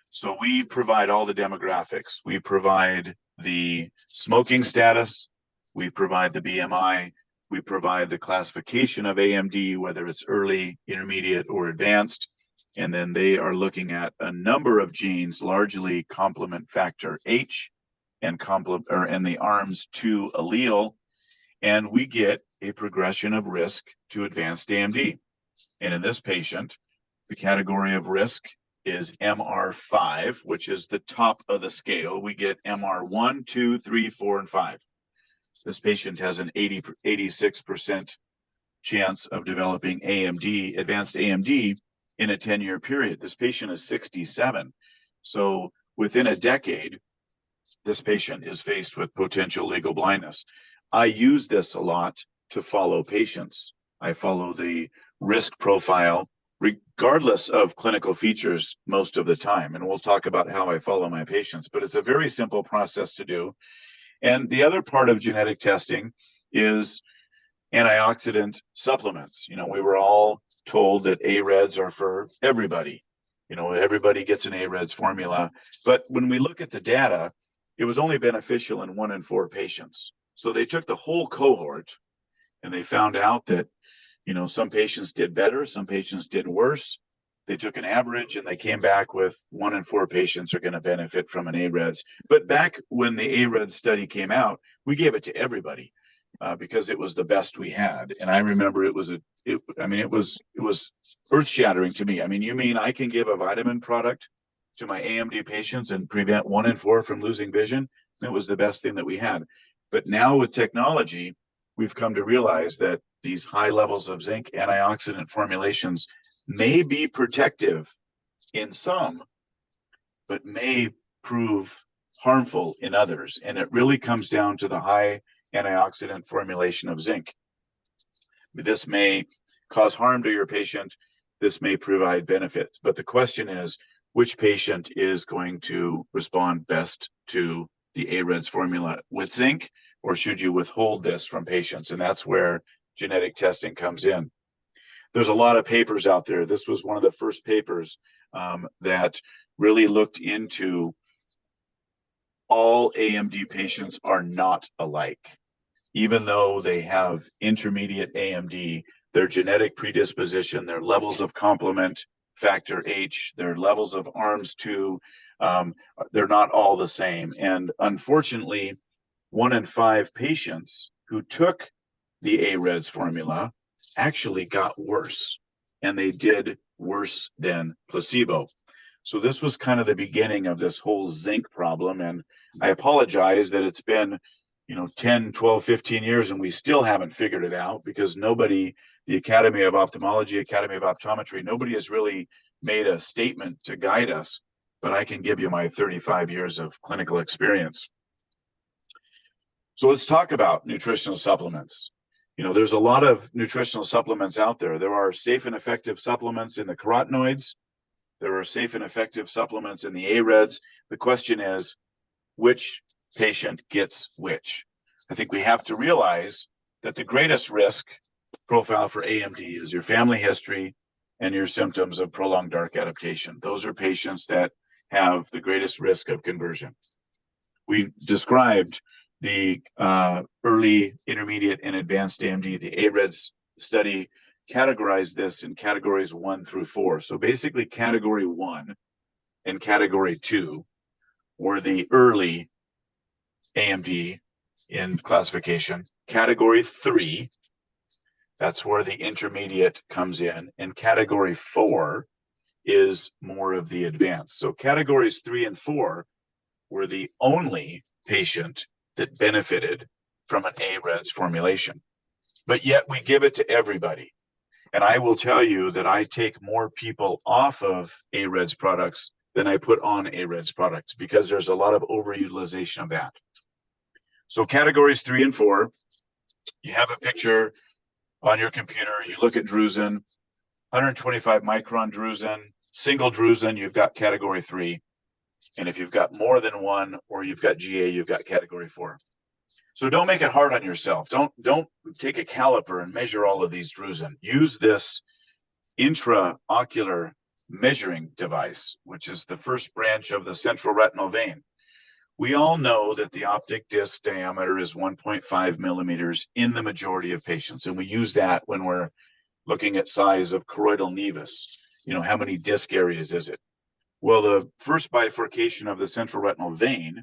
So we provide all the demographics. We provide the smoking status. We provide the BMI. We provide the classification of AMD, whether it's early, intermediate, or advanced. And then they are looking at a number of genes, largely complement factor H and the ARMS2 allele. And we get a progression of risk to advanced AMD. And in this patient, the category of risk is MR5, which is the top of the scale. We get MR1, 2, 3, 4, and 5. This patient has an 86% chance of developing AMD, advanced AMD, in a 10-year period. This patient is 67. So within a decade, this patient is faced with potential legal blindness. I use this a lot to follow patients. I follow the risk profile regardless of clinical features most of the time. And we'll talk about how I follow my patients, but it's a very simple process to do. And the other part of genetic testing is antioxidant supplements. You know, we were all told that AREDs are for everybody. You know, everybody gets an AREDs formula. But when we look at the data, it was only beneficial in 1 in 4 patients. So they took the whole cohort and they found out that, you know, some patients did better, some patients did worse. They took an average and they came back with 1 in 4 patients are going to benefit from an AREDS. But back when the AREDS study came out, we gave it to everybody because it was the best we had. And I remember it was earth-shattering to me. I mean, you mean I can give a vitamin product to my AMD patients and prevent 1 in 4 from losing vision? It was the best thing that we had. But now with technology, we've come to realize that these high levels of zinc antioxidant formulations may be protective in some, but may prove harmful in others. And it really comes down to the high antioxidant formulation of zinc. This may cause harm to your patient. This may provide benefits. But the question is, which patient is going to respond best to the AREDS formula with zinc, or should you withhold this from patients? And that's where genetic testing comes in. There's a lot of papers out there. This was one of the first papers that really looked into all AMD patients are not alike. Even though they have intermediate AMD, their genetic predisposition, their levels of complement factor H, their levels of ARMS2, they're not all the same. And unfortunately, 1 in 5 patients who took the AREDS formula actually got worse, and they did worse than placebo. So this was kind of the beginning of this whole zinc problem. And I apologize that it's been, 10, 12, 15 years, and we still haven't figured it out because nobody, the Academy of Ophthalmology, Academy of Optometry, nobody has really made a statement to guide us, but I can give you my 35 years of clinical experience. So let's talk about nutritional supplements. There's a lot of nutritional supplements out there. There are safe and effective supplements in the carotenoids. There are safe and effective supplements in the AREDS. The question is, which patient gets which? I think we have to realize that the greatest risk profile for AMD is your family history and your symptoms of prolonged dark adaptation. Those are patients that have the greatest risk of conversion. We described the early, intermediate, and advanced AMD. The AREDS study categorized this in categories 1 through 4. So basically category 1 and category 2 were the early AMD in classification. Category 3, that's where the intermediate comes in. And category 4 is more of the advanced. So categories 3 and 4 were the only patient that benefited from an AREDS formulation. But yet we give it to everybody. And I will tell you that I take more people off of AREDS products than I put on AREDS products because there's a lot of overutilization of that. So categories 3 and 4, you have a picture on your computer, you look at drusen, 125 micron drusen, single drusen, you've got category 3. And if you've got more than one or you've got GA, you've got category 4. So don't make it hard on yourself. Don't take a caliper and measure all of these drusen. Use this intraocular measuring device, which is the first branch of the central retinal vein. We all know that the optic disc diameter is 1.5 millimeters in the majority of patients. And we use that when we're looking at size of choroidal nevus. You know, how many disc areas is it? Well, the first bifurcation of the central retinal vein,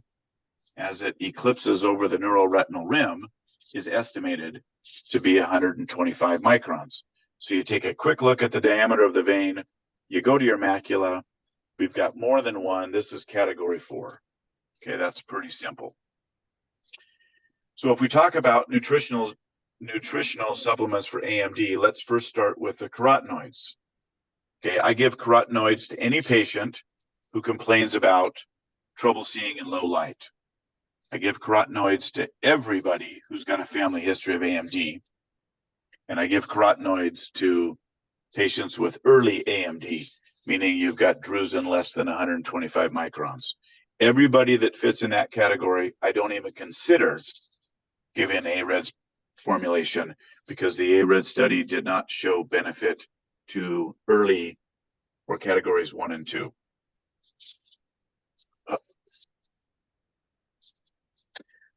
as it eclipses over the neural retinal rim, is estimated to be 125 microns. So you take a quick look at the diameter of the vein, you go to your macula, we've got more than one, this is category 4. Okay, that's pretty simple. So if we talk about nutritional supplements for AMD, let's first start with the carotenoids. Okay, I give carotenoids to any patient who complains about trouble seeing in low light. I give carotenoids to everybody who's got a family history of AMD. And I give carotenoids to patients with early AMD, meaning you've got drusen less than 125 microns. Everybody that fits in that category, I don't even consider giving AREDS formulation because the AREDS study did not show benefit to early or categories 1 and 2.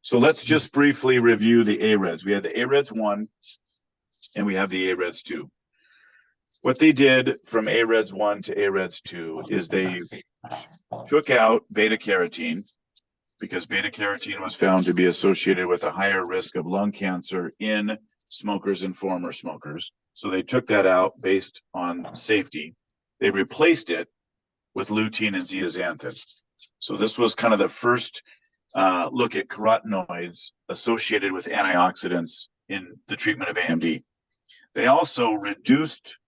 So let's just briefly review the AREDS. We had the AREDS 1 and we have the AREDS 2. What they did from AREDS 1 to AREDS 2 is they took out beta carotene because beta carotene was found to be associated with a higher risk of lung cancer in smokers and former smokers. So they took that out based on safety. They replaced it with lutein and zeaxanthin. So this was kind of the first look at carotenoids associated with antioxidants in the treatment of AMD. They also reduced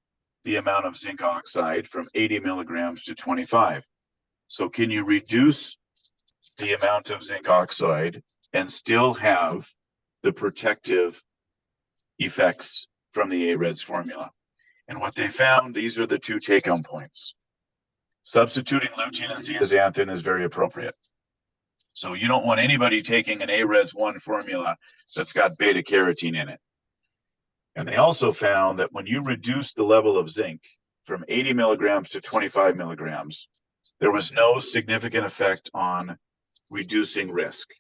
the amount of zinc oxide from 80 milligrams to 25. So can you reduce the amount of zinc oxide and still have the protective effects from the AREDS formula? And what they found, these are the two take-home points. Substituting lutein and zeaxanthin is very appropriate. So you don't want anybody taking an AREDS 1 formula that's got beta carotene in it. And they also found that when you reduce the level of zinc from 80 milligrams to 25 milligrams, there was no significant effect on reducing risk.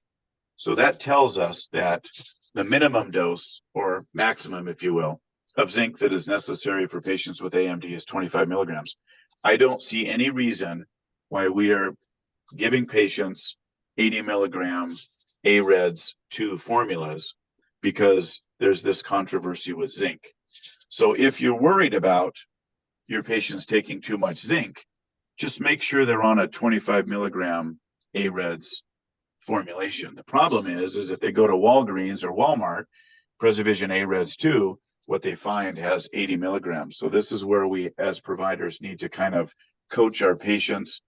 So that tells us that the minimum dose, or maximum, if you will, of zinc that is necessary for patients with AMD is 25 milligrams. I don't see any reason why we are giving patients 80 milligram AREDS 2 formulas because there's this controversy with zinc. So if you're worried about your patients taking too much zinc, just make sure they're on a 25 milligram AREDS formulation. The problem is if they go to Walgreens or Walmart, PreserVision AREDS 2, what they find has 80 milligrams. So this is where we as providers need to kind of coach our patients,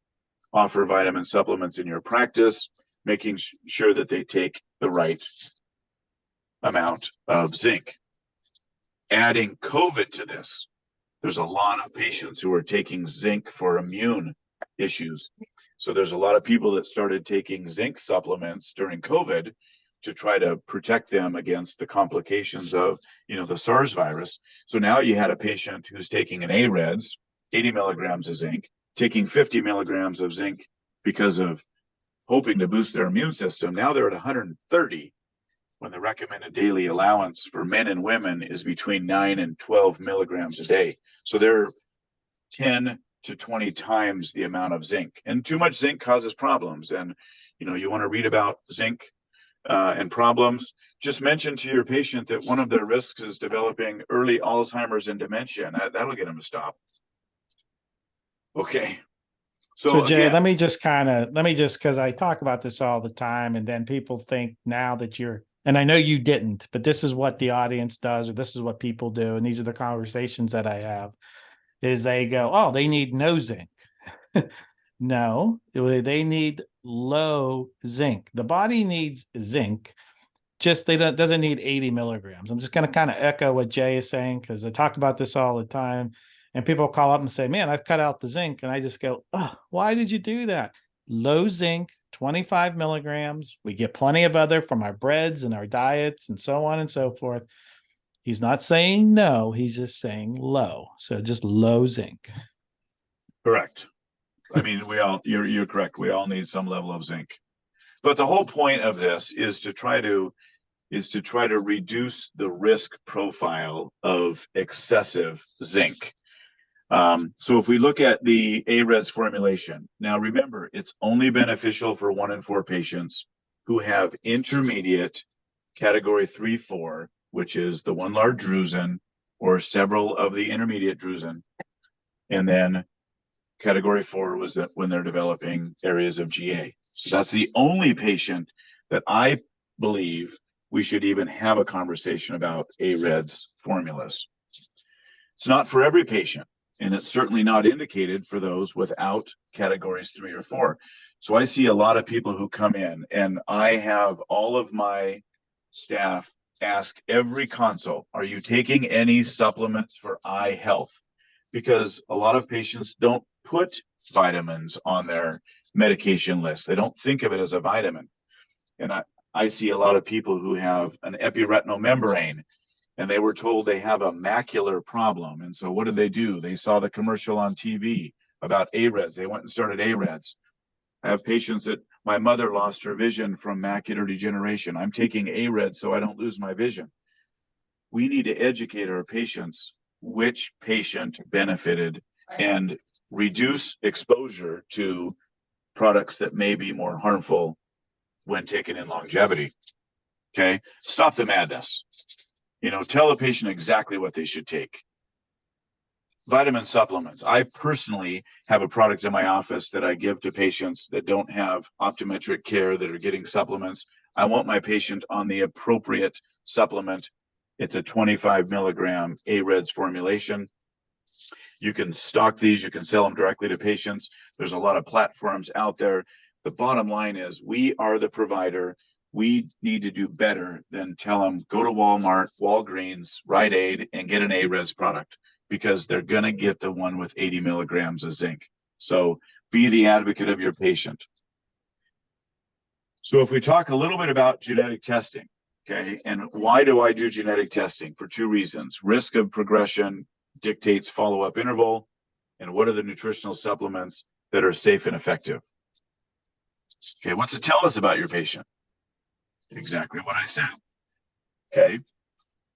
offer vitamin supplements in your practice, making sure that they take the right amount of zinc. Adding COVID to this, there's a lot of patients who are taking zinc for immune issues. So there's a lot of people that started taking zinc supplements during COVID to try to protect them against the complications of, the SARS virus. So now you had a patient who's taking an AREDS, 80 milligrams of zinc, taking 50 milligrams of zinc because of hoping to boost their immune system. Now they're at 130, when the recommended daily allowance for men and women is between 9 and 12 milligrams a day. So they're 10 to 20 times the amount of zinc. And too much zinc causes problems. And, you want to read about zinc and problems, just mention to your patient that one of their risks is developing early Alzheimer's and dementia. And that'll get them to stop. Okay. So Jay, again, let me just because I talk about this all the time, and then people think now that and I know you didn't, but this is what the audience does, or this is what people do. And these are the conversations that I have, is they go, oh, they need no zinc. No, they need low zinc. The body needs zinc, just doesn't need 80 milligrams. I'm just going to kind of echo what Jay is saying, because I talk about this all the time. And people call up and say, man, I've cut out the zinc. And I just go, oh, why did you do that? Low zinc, 25 milligrams. We get plenty of other from our breads and our diets and so on and so forth. He's not saying no. He's just saying low. So just low zinc. Correct. I mean, you're correct. We all need some level of zinc. But the whole point of this is to try to reduce the risk profile of excessive zinc. So if we look at the AREDS formulation, now remember, it's only beneficial for 1 in 4 patients who have intermediate category 3-4, which is the one large drusen or several of the intermediate drusen. And then category 4 was that when they're developing areas of GA. So that's the only patient that I believe we should even have a conversation about AREDS formulas. It's not for every patient. And it's certainly not indicated for those without categories 3 or 4. So I see a lot of people who come in, and I have all of my staff ask every consult, are you taking any supplements for eye health? Because a lot of patients don't put vitamins on their medication list. They don't think of it as a vitamin. And I see a lot of people who have an epiretinal membrane, and they were told they have a macular problem. And so what did they do? They saw the commercial on TV about AREDS. They went and started AREDS. I have patients that my mother lost her vision from macular degeneration. I'm taking AREDS so I don't lose my vision. We need to educate our patients which patient benefited and reduce exposure to products that may be more harmful when taken in longevity. Okay, stop the madness. Tell the patient exactly what they should take. Vitamin supplements. I personally have a product in my office that I give to patients that don't have optometric care, that are getting supplements. I want my patient on the appropriate supplement. It's a 25 milligram AREDS formulation. You can stock these. You can sell them directly to patients. There's a lot of platforms out there. The bottom line is we are the provider. We need to do better than tell them, go to Walmart, Walgreens, Rite Aid, and get an AREDS product, because they're going to get the one with 80 milligrams of zinc. So be the advocate of your patient. So if we talk a little bit about genetic testing, okay, and why do I do genetic testing? For 2 reasons. Risk of progression dictates follow-up interval, and what are the nutritional supplements that are safe and effective? Okay, what's it tell us about your patient? Exactly what I said. Okay,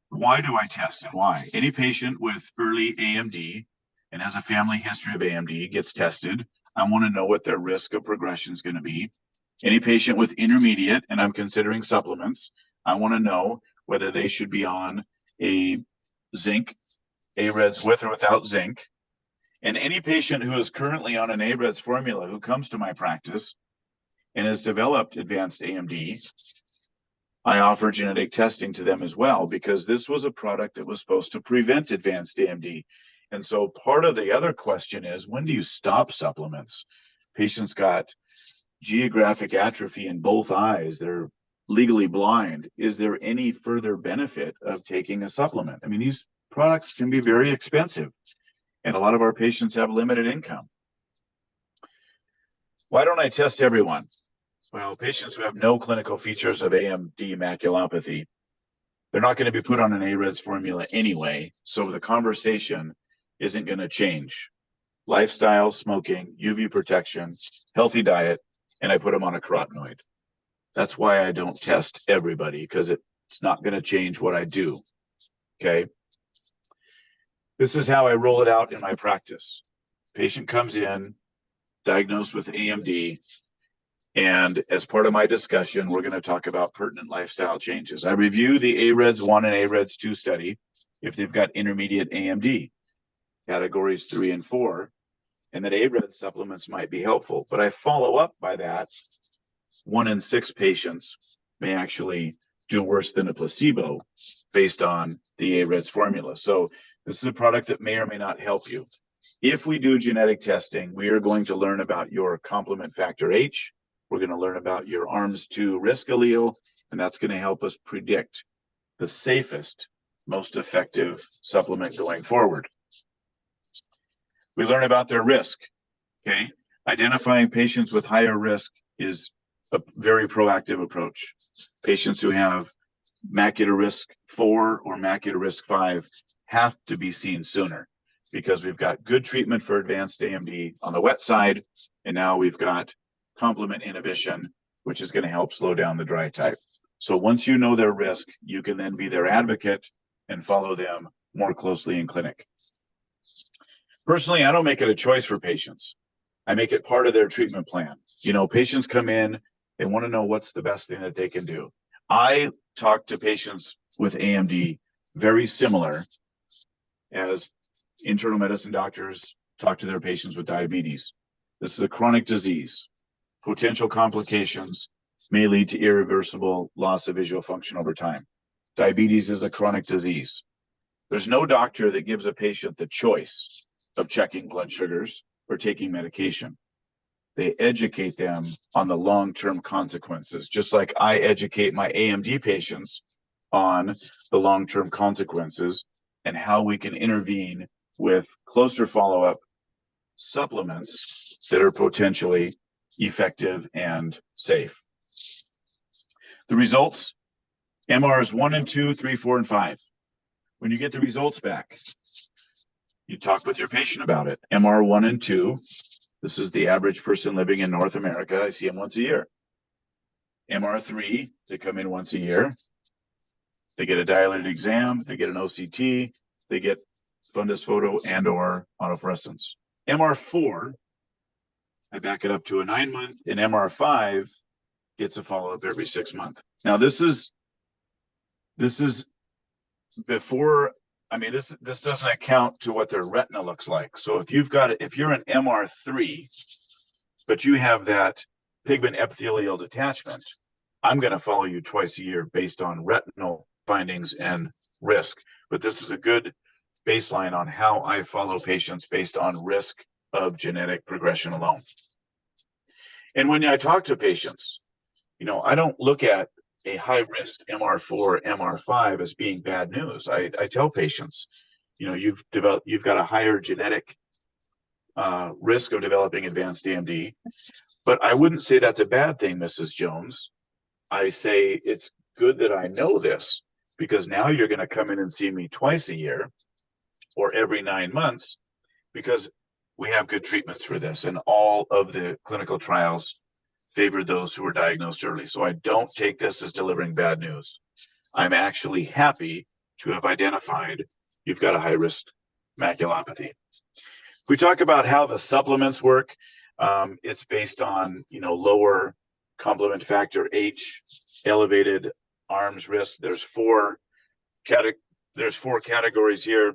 why do I test and why? Any patient with early AMD and has a family history of AMD gets tested. I want to know what their risk of progression is going to be. Any patient with intermediate, and I'm considering supplements, I want to know whether they should be on a zinc, AREDS with or without zinc. And any patient who is currently on an AREDS formula who comes to my practice and has developed advanced AMD, I offer genetic testing to them as well, because this was a product that was supposed to prevent advanced AMD. And so part of the other question is, when do you stop supplements? Patients got geographic atrophy in both eyes. They're legally blind. Is there any further benefit of taking a supplement? I mean, these products can be very expensive, and a lot of our patients have limited income. Why don't I test everyone? Well, patients who have no clinical features of AMD maculopathy, they're not going to be put on an AREDS formula anyway. So the conversation isn't going to change. Lifestyle, smoking, UV protection, healthy diet, and I put them on a carotenoid. That's why I don't test everybody, because it's not going to change what I do. Okay. This is how I roll it out in my practice. Patient comes in, diagnosed with AMD, and as part of my discussion, we're going to talk about pertinent lifestyle changes. I review the AREDS 1 and AREDS 2 study if they've got intermediate AMD, categories 3 and 4, and that AREDS supplements might be helpful. But I follow up by that 1 in 6 patients may actually do worse than a placebo based on the AREDS formula. So this is a product that may or may not help you. If we do genetic testing, we are going to learn about your complement factor H. We're going to learn about your ARMS2 risk allele, and that's going to help us predict the safest, most effective supplement going forward. We learn about their risk. Okay. Identifying patients with higher risk is a very proactive approach. Patients who have macular risk 4 or macular risk 5 have to be seen sooner, because we've got good treatment for advanced AMD on the wet side, and now we've got complement inhibition, which is going to help slow down the dry type. So once you know their risk, you can then be their advocate and follow them more closely in clinic. Personally, I don't make it a choice for patients. I make it part of their treatment plan. You know, patients come in, they want to know what's the best thing that they can do. I talk to patients with AMD very similar as internal medicine doctors talk to their patients with diabetes. This is a chronic disease. Potential complications may lead to irreversible loss of visual function over time. Diabetes is a chronic disease. There's no doctor that gives a patient the choice of checking blood sugars or taking medication. They educate them on the long-term consequences, just like I educate my AMD patients on the long-term consequences and how we can intervene with closer follow-up supplements that are potentially effective and safe. The results, MRs 1 and 2, 3, 4, and 5. When you get the results back, you talk with your patient about it. MR 1 and 2, this is the average person living in North America. I see them once a year. MR 3, they come in once a year. They get a dilated exam, they get an OCT, they get fundus photo and or autofluorescence. MR 4, I back it up to a 9-month, and MR 5 gets a follow-up every 6 months. Now this is before, I mean, this doesn't account to what their retina looks like. So if you're an MR 3, but you have that pigment epithelial detachment, I'm going to follow you twice a year based on retinal findings and risk. But this is a good baseline on how I follow patients based on risk of genetic progression alone. And when I talk to patients, you know, I don't look at a high risk MR4, MR5 as being bad news. I tell patients, you know, you've got a higher genetic risk of developing advanced AMD, but I wouldn't say that's a bad thing, Mrs. Jones. I say it's good that I know this, because now you're going to come in and see me twice a year or every 9 months, because we have good treatments for this, and all of the clinical trials favor those who were diagnosed early. So I don't take this as delivering bad news. I'm actually happy to have identified you've got a high risk maculopathy. We talk about how the supplements work. It's based on, you know, lower complement factor H, elevated ARMS risk. There's four categories here.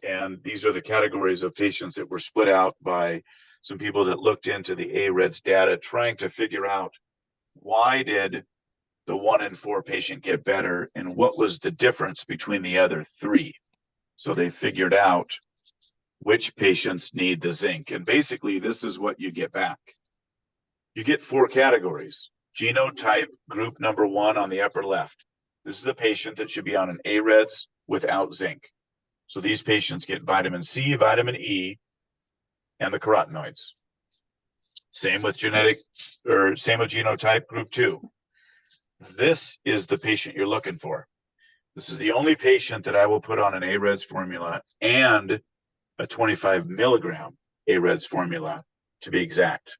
And these are the categories of patients that were split out by some people that looked into the AREDS data, trying to figure out why did the 1 in 4 patient get better and what was the difference between the other 3. So they figured out which patients need the zinc. And basically, this is what you get back. You get 4 categories. Genotype group number 1 on the upper left. This is the patient that should be on an AREDS without zinc. So these patients get vitamin C, vitamin E, and the carotenoids. Same with same with genotype group 2. This is the patient you're looking for. This is the only patient that I will put on an AREDS formula and a 25 milligram AREDS formula, to be exact.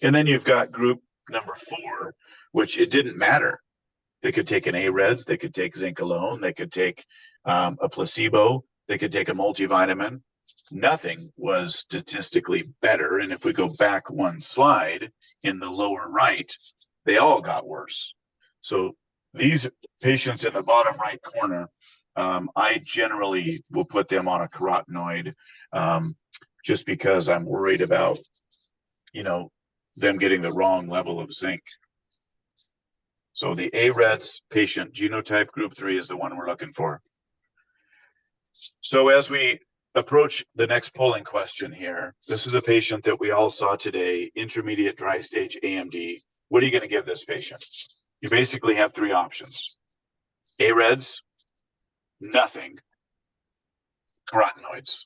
And then you've got group number 4, which it didn't matter. They could take an AREDS, they could take zinc alone, they could take a placebo, they could take a multivitamin. Nothing was statistically better. And if we go back one slide in the lower right, they all got worse. So these patients in the bottom right corner, I generally will put them on a carotenoid just because I'm worried about, them getting the wrong level of zinc. So the AREDS patient, genotype group 3, is the one we're looking for. So as we approach the next polling question here, this is a patient that we all saw today, intermediate dry stage AMD. What are you going to give this patient? You basically have 3 options. AREDS, nothing, carotenoids.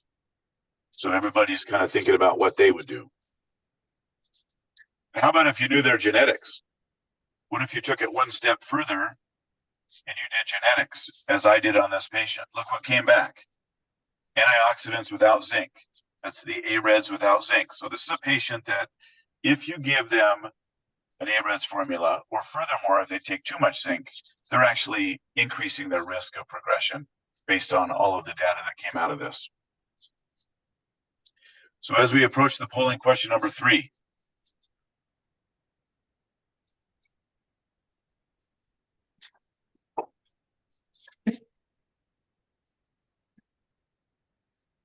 So everybody's kind of thinking about what they would do. How about if you knew their genetics? What if you took it one step further and you did genetics, as I did on this patient? Look what came back. Antioxidants without zinc. That's the AREDS without zinc. So this is a patient that if you give them an AREDS formula, or furthermore, if they take too much zinc, they're actually increasing their risk of progression based on all of the data that came out of this. So as we approach the polling question number 3,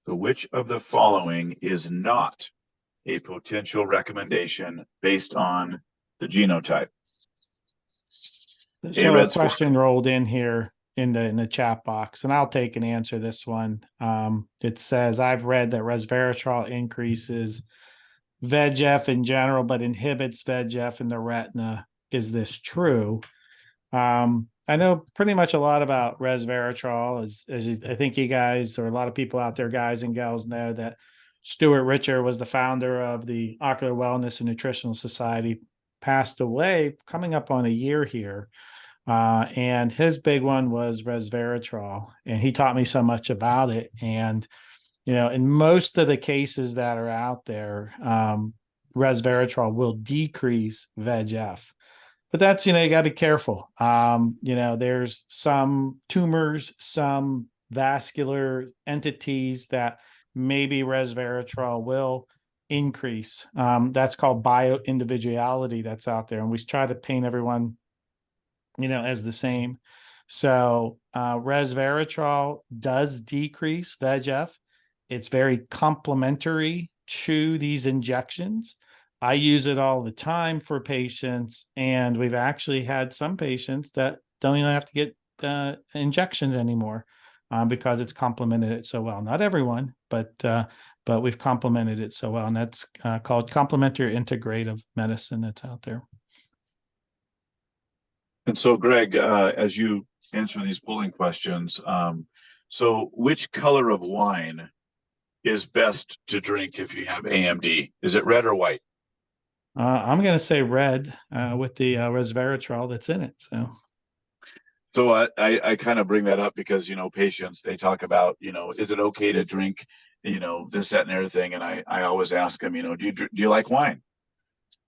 so which of the following is not a potential recommendation based on the genotype? So a question rolled in here in the chat box, and I'll take and answer this one. It says, I've read that resveratrol increases VEGF in general, but inhibits VEGF in the retina. Is this true? I know pretty much a lot about resveratrol, as I think you guys, or a lot of people out there, guys and gals, know that Stuart Richer was the founder of the Ocular Wellness and Nutritional Society, passed away coming up on a year here. And his big one was resveratrol, and he taught me so much about it. And, in most of the cases that are out there, resveratrol will decrease VEGF. But that's, you got to be careful. There's some tumors, some vascular entities that maybe resveratrol will increase. That's called bioindividuality that's out there. And we try to paint everyone, as the same. So resveratrol does decrease VEGF. It's very complementary to these injections. I use it all the time for patients, and we've actually had some patients that don't even have to get injections anymore because it's complemented it so well. Not everyone, but we've complemented it so well, and that's called complementary integrative medicine that's out there. And so, Greg, as you answer these polling questions, so which color of wine is best to drink if you have AMD? Is it red or white? I'm going to say red with the resveratrol that's in it. So I kind of bring that up because, patients, they talk about, is it okay to drink, this, that, and everything. And I always ask them, do you like wine?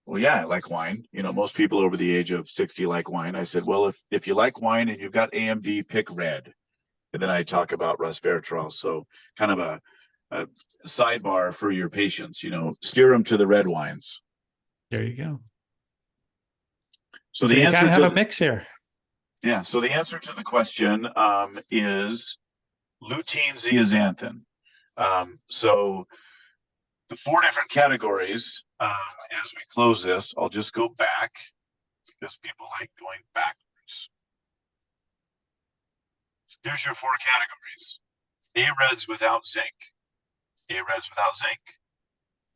Well, yeah, I like wine. Most people over the age of 60 like wine. I said, well, if you like wine and you've got AMD, pick red. And then I talk about resveratrol. So kind of a sidebar for your patients, steer them to the red wines. There you go. So the answer kind of have a mix here. Yeah. So the answer to the question is lutein zeaxanthin. So the 4 different categories, as we close this, I'll just go back because people like going backwards. Here's your 4 categories. AREDS without zinc, AREDS without zinc,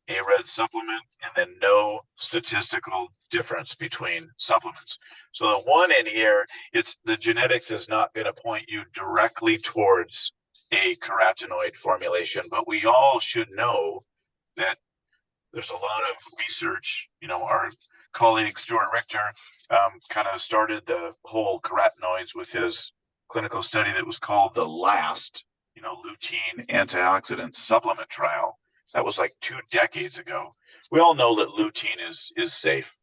AREDS supplement, and then no statistical difference between supplements. So the one in here, the genetics is not going to point you directly towards a carotenoid formulation, but we all should know that there's a lot of research. Our colleague Stuart Richter kind of started the whole carotenoids with his clinical study that was called the LAST, lutein antioxidant supplement trial. That was like 2 decades ago. We all know that lutein is safe.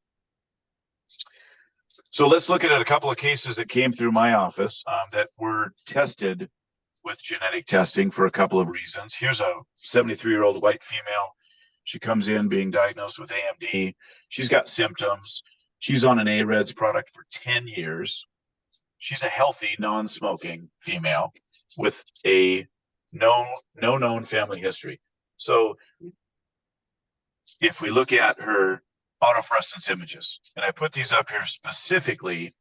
So let's look at a couple of cases that came through my office that were tested with genetic testing for a couple of reasons. Here's a 73-year-old white female. She comes in being diagnosed with AMD. She's got symptoms. She's on an AREDS product for 10 years. She's a healthy, non-smoking female with a no known family history. So if we look at her autofluorescence images, and I put these up here specifically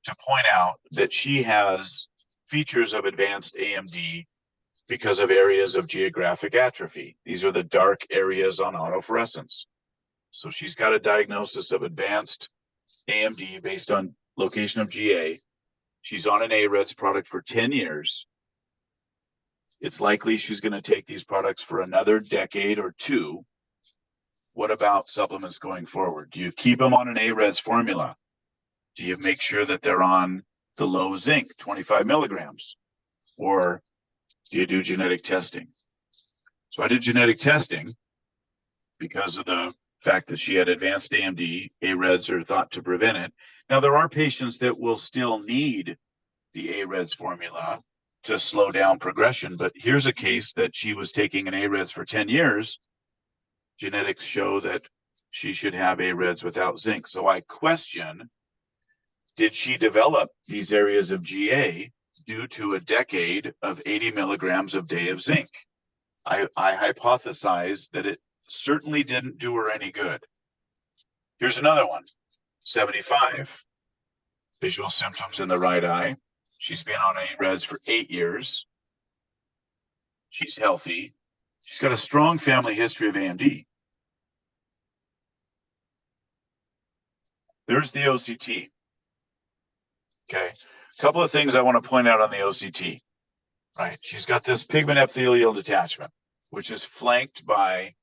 to point out that she has features of advanced AMD because of areas of geographic atrophy. These are the dark areas on autofluorescence. So she's got a diagnosis of advanced AMD based on location of GA. She's on an AREDS product for 10 years. It's likely she's going to take these products for another decade or 2. What about supplements going forward? Do you keep them on an AREDS formula? Do you make sure that they're on the low zinc, 25 milligrams? Or do you do genetic testing? So I did genetic testing because of the fact that she had advanced AMD. AREDS are thought to prevent it. Now, there are patients that will still need the AREDS formula to slow down progression, but here's a case that she was taking an AREDS for 10 years. Genetics show that she should have AREDS without zinc. So I question, did she develop these areas of GA due to a decade of 80 milligrams a day of zinc? I hypothesize that it certainly didn't do her any good. Here's another one, 75, visual symptoms in the right eye. She's been on AREDS for 8 years. She's healthy. She's got a strong family history of AMD. There's the OCT. Okay, a couple of things I want to point out on the OCT, right? She's got this pigment epithelial detachment, which is flanked by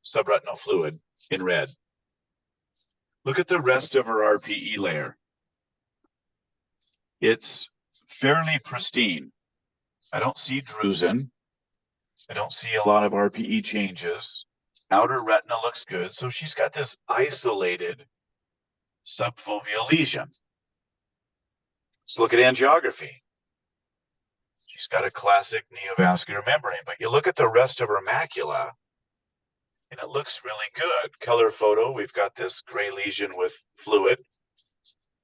subretinal fluid in red. Look at the rest of her RPE layer. It's fairly pristine. I don't see drusen. I don't see a lot of RPE changes. Outer retina looks good. So she's got this isolated subfoveal lesion. Let's look at angiography. She's got a classic neovascular membrane, but you look at the rest of her macula, and it looks really good. Color photo, we've got this gray lesion with fluid.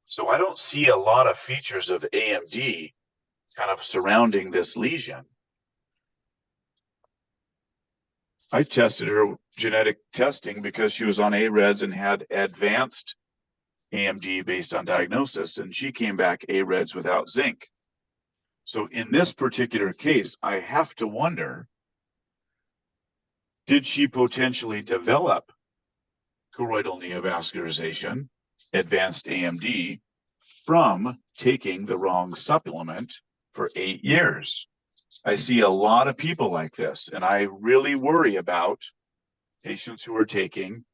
So I don't see a lot of features of AMD kind of surrounding this lesion. I tested her genetic testing because she was on AREDS and had advanced AMD based on diagnosis, and she came back AREDS without zinc. So in this particular case, I have to wonder, did she potentially develop choroidal neovascularization, advanced AMD, from taking the wrong supplement for 8 years? I see a lot of people like this, and I really worry about patients who are taking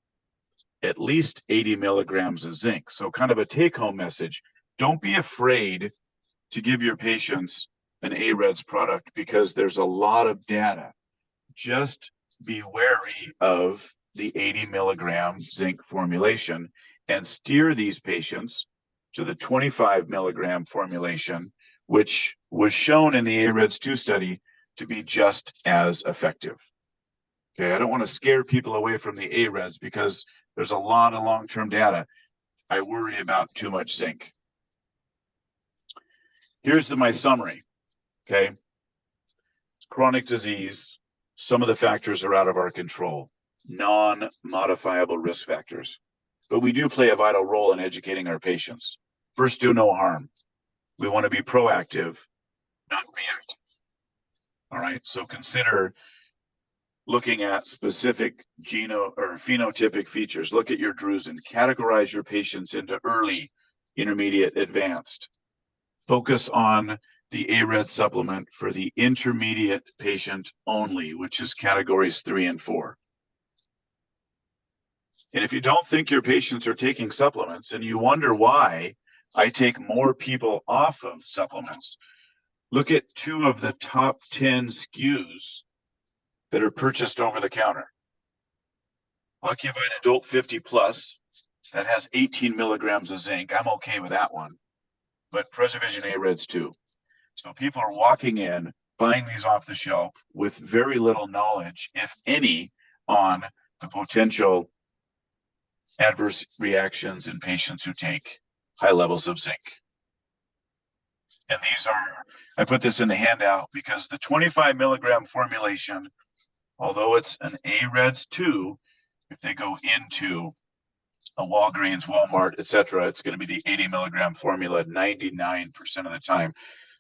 at least 80 milligrams of zinc. So kind of a take-home message, don't be afraid to give your patients an AREDS product because there's a lot of data. Just be wary of the 80 milligram zinc formulation and steer these patients to the 25 milligram formulation, which was shown in the AREDS 2 study to be just as effective. Okay, I don't want to scare people away from the AREDS because there's a lot of long-term data. I worry about too much zinc. Here's my summary, okay? It's chronic disease. Some of the factors are out of our control, non-modifiable risk factors. But we do play a vital role in educating our patients. First, do no harm. We want to be proactive, not reactive. All right, so consider looking at specific phenotypic features. Look at your drusen. Categorize your patients into early, intermediate, advanced. Focus on the AREDS supplement for the intermediate patient only, which is categories 3 and 4. And if you don't think your patients are taking supplements and you wonder why I take more people off of supplements, look at 2 of the top 10 SKUs that are purchased over the counter. Ocuvite Adult 50 Plus, that has 18 milligrams of zinc. I'm okay with that one. But Preservision A-Reds too. So people are walking in, buying these off the shelf with very little knowledge, if any, on the potential adverse reactions in patients who take high levels of zinc. And these are, I put this in the handout because the 25 milligram formulation, although it's an A-Reds 2, if they go into a Walgreens, Walmart, etc., it's going to be the 80 milligram formula 99% of the time.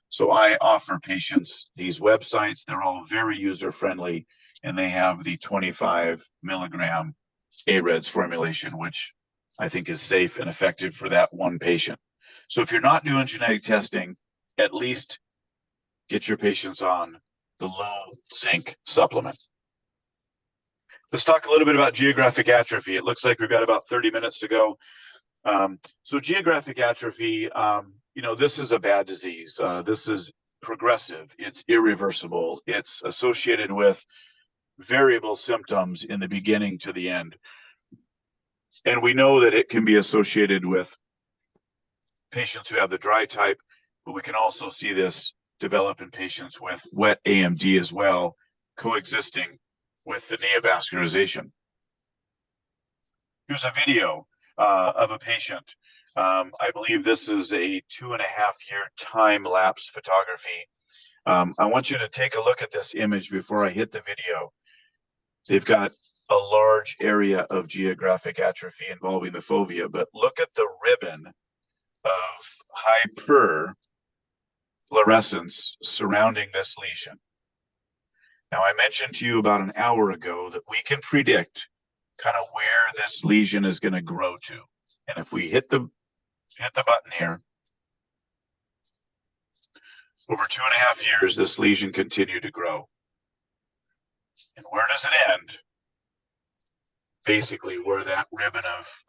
So I offer patients these websites. They're all very user-friendly, and they have the 25 milligram A-Reds formulation, which I think is safe and effective for that one patient. So if you're not doing genetic testing, at least get your patients on the low zinc supplement. Let's talk a little bit about geographic atrophy. It looks like we've got about 30 minutes to go. So geographic atrophy, this is a bad disease. This is progressive. It's irreversible. It's associated with variable symptoms in the beginning to the end. And we know that it can be associated with patients who have the dry type, but we can also see this develop in patients with wet AMD as well, coexisting with the neovascularization. Here's a video of a patient. I believe this is a 2.5-year time-lapse photography. I want you to take a look at this image before I hit the video. They've got a large area of geographic atrophy involving the fovea, but look at the ribbon of hyperfluorescence surrounding this lesion. Now, I mentioned to you about an hour ago that we can predict kind of where this lesion is going to grow to. And if we hit the button here, over 2.5 years, this lesion continued to grow. And where does it end? Basically where that ribbon of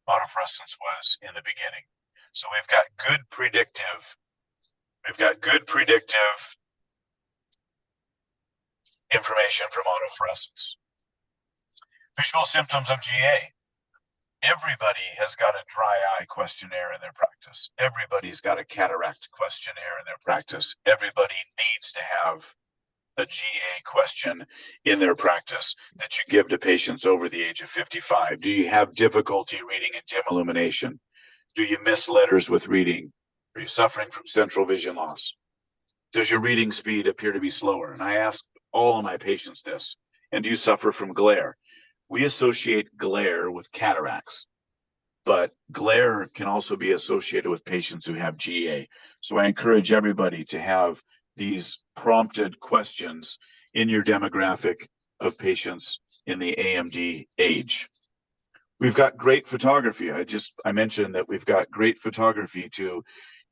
autofluorescence was in the beginning. So we've got good predictive information from autofluorescence. Visual symptoms of GA. Everybody has got a dry eye questionnaire in their practice. Everybody's got a cataract questionnaire in their practice. Everybody needs to have a GA question in their practice that you give to patients over the age of 55. Do you have difficulty reading in dim illumination? Do you miss letters with reading? Are you suffering from central vision loss? Does your reading speed appear to be slower? And I ask all of my patients this. And do you suffer from glare? We associate glare with cataracts, but glare can also be associated with patients who have GA. So I encourage everybody to have these prompted questions in your demographic of patients in the AMD age. We've got great photography. I mentioned that we've got great photography to,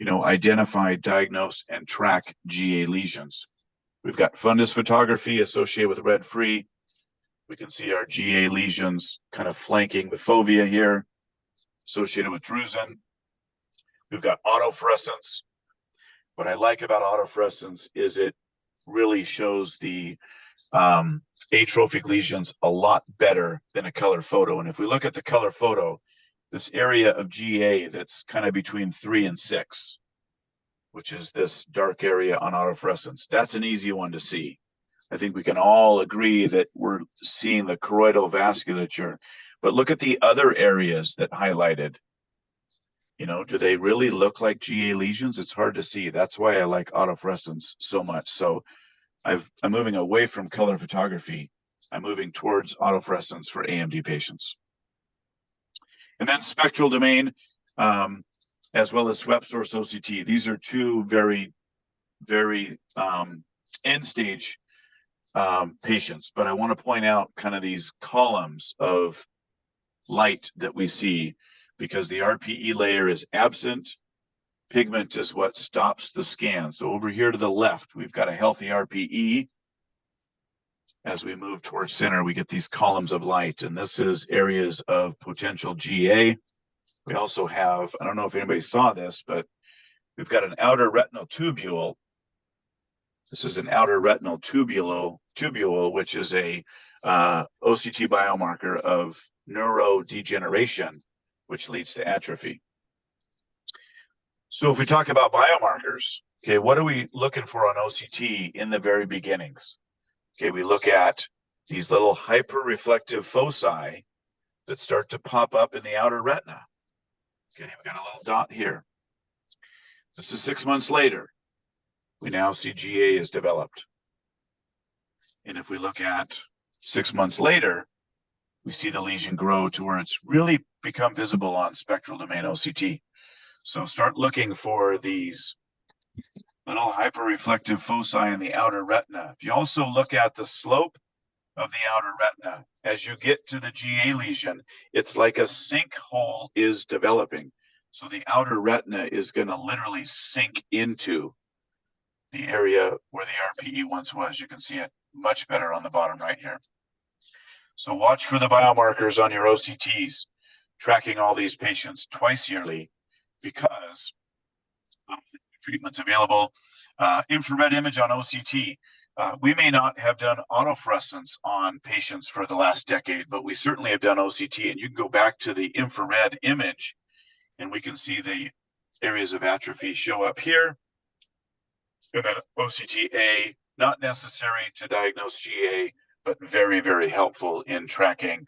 identify, diagnose, and track GA lesions. We've got fundus photography associated with red-free. We can see our GA lesions kind of flanking the fovea here, associated with drusen. We've got autofluorescence. What I like about autofluorescence is it really shows the atrophic lesions a lot better than a color photo. And if we look at the color photo, this area of GA that's kind of between 3 and 6, which is this dark area on autofluorescence, that's an easy one to see. I think we can all agree that we're seeing the choroidal vasculature, but look at the other areas that highlighted. Do they really look like GA lesions? It's hard to see. That's why I like autofluorescence so much. So I'm moving away from color photography. I'm moving towards autofluorescence for AMD patients. And then spectral domain, as well as swept source OCT. These are two very, very end stage patients. But I want to point out kind of these columns of light that we see, because the RPE layer is absent. Pigment is what stops the scan. So over here to the left, we've got a healthy RPE. as we move towards center, we get these columns of light, and this is areas of potential GA. We also have, I don't know if anybody saw this, but we've got an outer retinal tubule. This is an outer retinal tubule, which is a OCT biomarker of neurodegeneration, which leads to atrophy. So if we talk about biomarkers, okay, what are we looking for on OCT in the very beginnings? Okay, we look at these little hyperreflective foci that start to pop up in the outer retina. Okay, we've got a little dot here. This is 6 months later. We now see GA is developed. And if we look at 6 months later, we see the lesion grow to where it's really become visible on spectral domain OCT. So start looking for these little hyperreflective foci in the outer retina. If you also look at the slope of the outer retina, as you get to the GA lesion, it's like a sinkhole is developing. So the outer retina is going to literally sink into the area where the RPE once was. You can see it much better on the bottom right here. So watch for the biomarkers on your OCTs, tracking all these patients twice yearly because of the treatments available. Infrared image on OCT. We may not have done autofluorescence on patients for the last decade, but we certainly have done OCT, and you can go back to the infrared image and we can see the areas of atrophy show up here. And then OCTA, not necessary to diagnose GA, but very, very helpful in tracking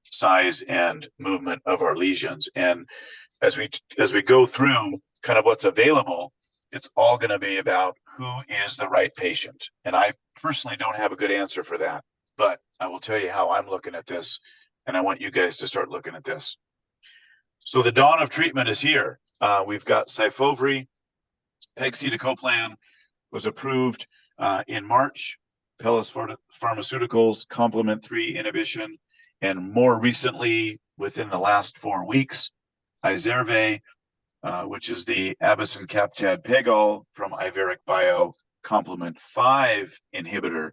size and movement of our lesions. And as we go through kind of what's available, it's all going to be about who is the right patient. And I personally don't have a good answer for that, but I will tell you how I'm looking at this, and I want you guys to start looking at this. So the dawn of treatment is here. We've got Syfovre, pegcetacoplan was approved in March. Apellis Pharmaceuticals, complement 3 inhibition, and more recently, within the last 4 weeks, Izervay, which is the abacin-captad pegol from Iveric Bio, complement 5 inhibitor.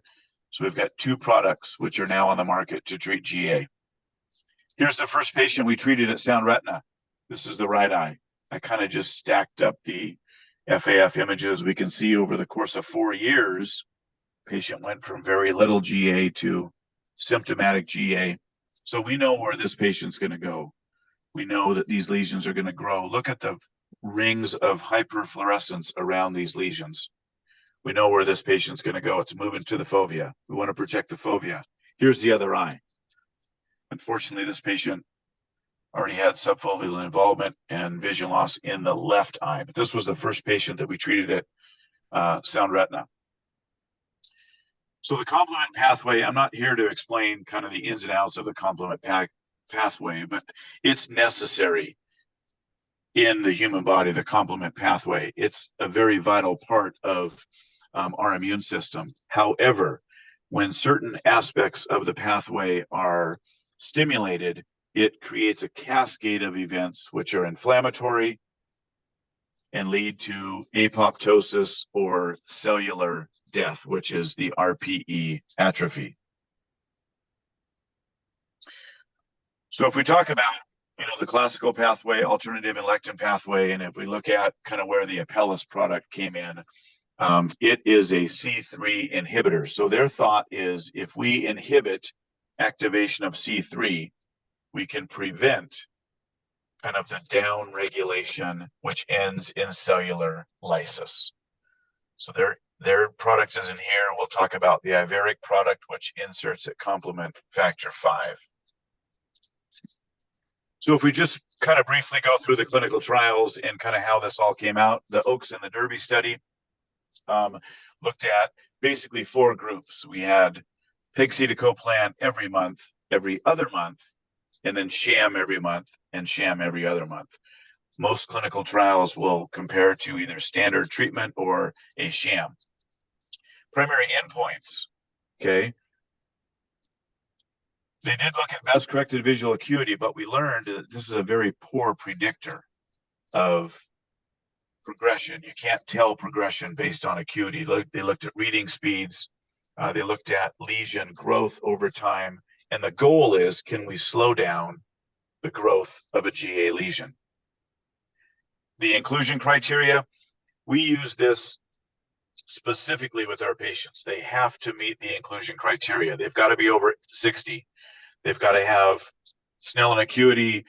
So we've got 2 products which are now on the market to treat GA. Here's the first patient we treated at Sound Retina. This is the right eye. I kind of just stacked up the FAF images. We can see over the course of 4 years, patient went from very little GA to symptomatic GA. So we know where this patient's going to go. We know that these lesions are going to grow. Look at the rings of hyperfluorescence around these lesions. We know where this patient's going to go. It's moving to the fovea. We want to protect the fovea. Here's the other eye. Unfortunately, this patient already had subfoveal involvement and vision loss in the left eye. But this was the first patient that we treated at Sound Retina. So the complement pathway, I'm not here to explain kind of the ins and outs of the complement pathway, but it's necessary in the human body, the complement pathway. It's a very vital part of our immune system. However, when certain aspects of the pathway are stimulated, it creates a cascade of events which are inflammatory and lead to apoptosis or cellular death, which is the RPE atrophy. So if we talk about, the classical pathway, alternative and lectin pathway, and if we look at kind of where the Apellis product came in, it is a C3 inhibitor. So their thought is if we inhibit activation of C3, we can prevent kind of the down regulation, which ends in cellular lysis. So their product is in here. We'll talk about the Iveric product, which inserts at complement factor 5. So if we just kind of briefly go through the clinical trials and kind of how this all came out, the Oaks and the Derby study looked at basically 4 groups. We had pegcetacoplan every month, every other month, and then sham every month and sham every other month. Most clinical trials will compare to either standard treatment or a sham. Primary endpoints, okay? They did look at best corrected visual acuity, but we learned that this is a very poor predictor of progression. You can't tell progression based on acuity. They looked at reading speeds, They looked at lesion growth over time. And the goal is, can we slow down the growth of a GA lesion? The inclusion criteria, we use this specifically with our patients. They have to meet the inclusion criteria. They've got to be over 60. They've got to have Snellen acuity,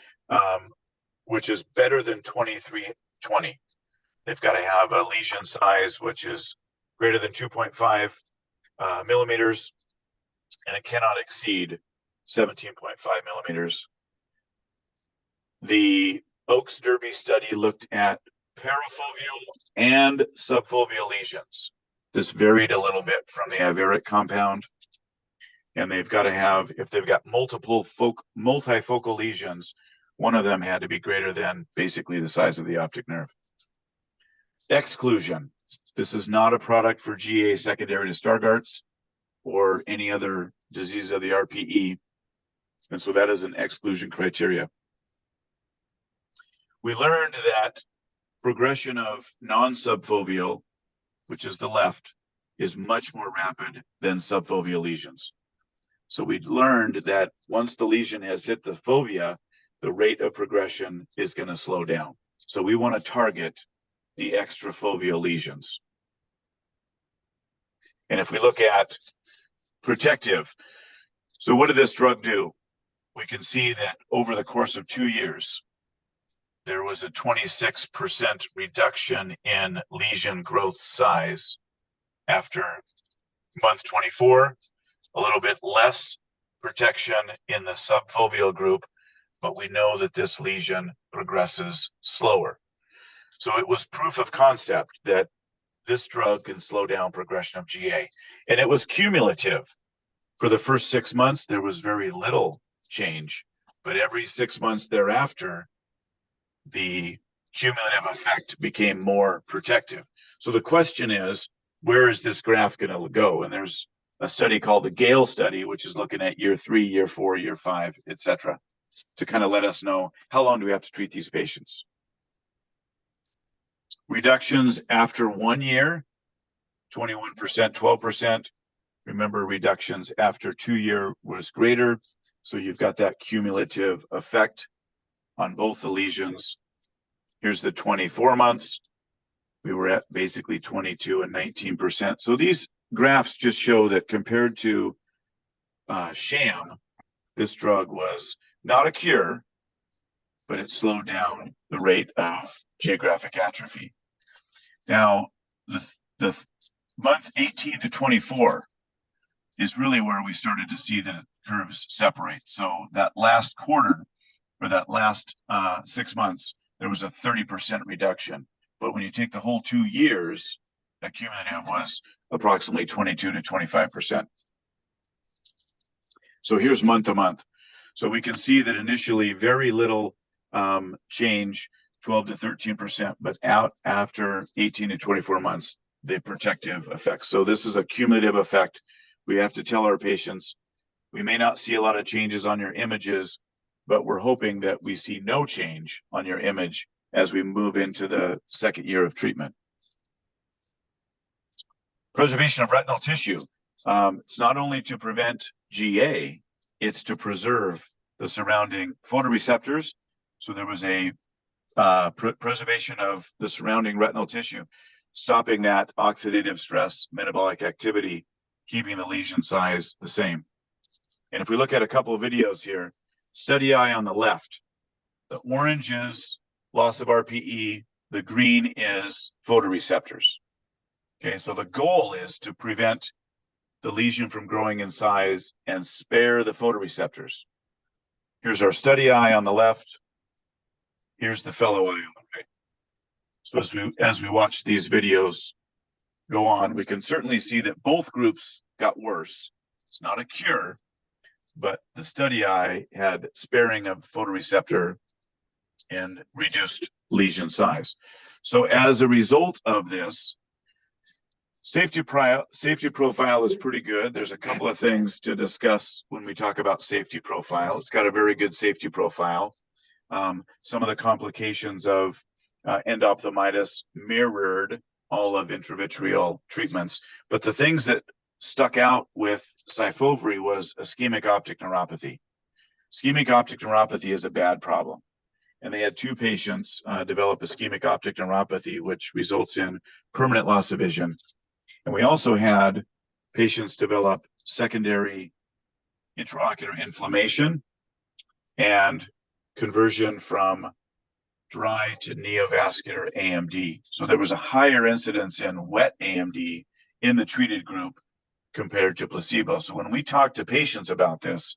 which is better than 2320. They've got to have a lesion size, which is greater than 2.5 millimeters, and it cannot exceed 17.5 millimeters. The Oaks Derby study looked at parafoveal and subfoveal lesions. This varied a little bit from the iveric compound. And they've got to have, if they've got multifocal lesions, one of them had to be greater than basically the size of the optic nerve. Exclusion. This is not a product for GA secondary to Stargardt's or any other disease of the RPE. And so that is an exclusion criteria. We learned that progression of non-subfoveal, which is the left, is much more rapid than subfoveal lesions. So we learned that once the lesion has hit the fovea, the rate of progression is going to slow down. So we want to target the extrafoveal lesions. And if we look at protective, so what did this drug do? We can see that over the course of 2 years, there was a 26% reduction in lesion growth size after month 24, a little bit less protection in the subfoveal group, but we know that this lesion progresses slower. So it was proof of concept that this drug can slow down progression of GA. And it was cumulative. For the first 6 months, there was very little change, but every 6 months thereafter, the cumulative effect became more protective. So the question is, where is this graph going to go? And there's a study called the Gale study, which is looking at year 3, year 4, year 5, etc., to kind of let us know how long do we have to treat these patients. Reductions after 1 year, 21%, 12%. Remember, reductions after 2 years was greater. So you've got that cumulative effect on both the lesions. Here's the 24 months. We were at basically 22 and 19%. So these graphs just show that compared to sham, this drug was not a cure, but it slowed down the rate of geographic atrophy. Now, the month 18 to 24 is really where we started to see the curves separate. So that last quarter, or that last 6 months, there was a 30% reduction. But when you take the whole 2 years, the cumulative was approximately 22 to 25%. So here's month to month. So we can see that initially very little change, 12 to 13%, but out after 18 to 24 months, the protective effect. So this is a cumulative effect. We have to tell our patients, we may not see a lot of changes on your images, but we're hoping that we see no change on your image as we move into the second year of treatment. Preservation of retinal tissue. It's not only to prevent GA, it's to preserve the surrounding photoreceptors. So there was a preservation of the surrounding retinal tissue, stopping that oxidative stress, metabolic activity, keeping the lesion size the same. And if we look at a couple of videos here, study eye on the left, the orange is loss of RPE, the green is photoreceptors. Okay, so the goal is to prevent the lesion from growing in size and spare the photoreceptors. Here's our study eye on the left. Here's the fellow eye on the right. So as we watch these videos go on, we can certainly see that both groups got worse. It's not a cure, but the study eye had sparing of photoreceptor and reduced lesion size. So as a result of this, safety profile is pretty good. There's a couple of things to discuss when we talk about safety profile. It's got a very good safety profile. Some of the complications of endophthalmitis mirrored all of intravitreal treatments, but the things that stuck out with Syfovre was ischemic optic neuropathy. Ischemic optic neuropathy is a bad problem. And they had 2 patients develop ischemic optic neuropathy, which results in permanent loss of vision. And we also had patients develop secondary intraocular inflammation and conversion from dry to neovascular AMD. So there was a higher incidence in wet AMD in the treated group compared to placebo. So when we talk to patients about this,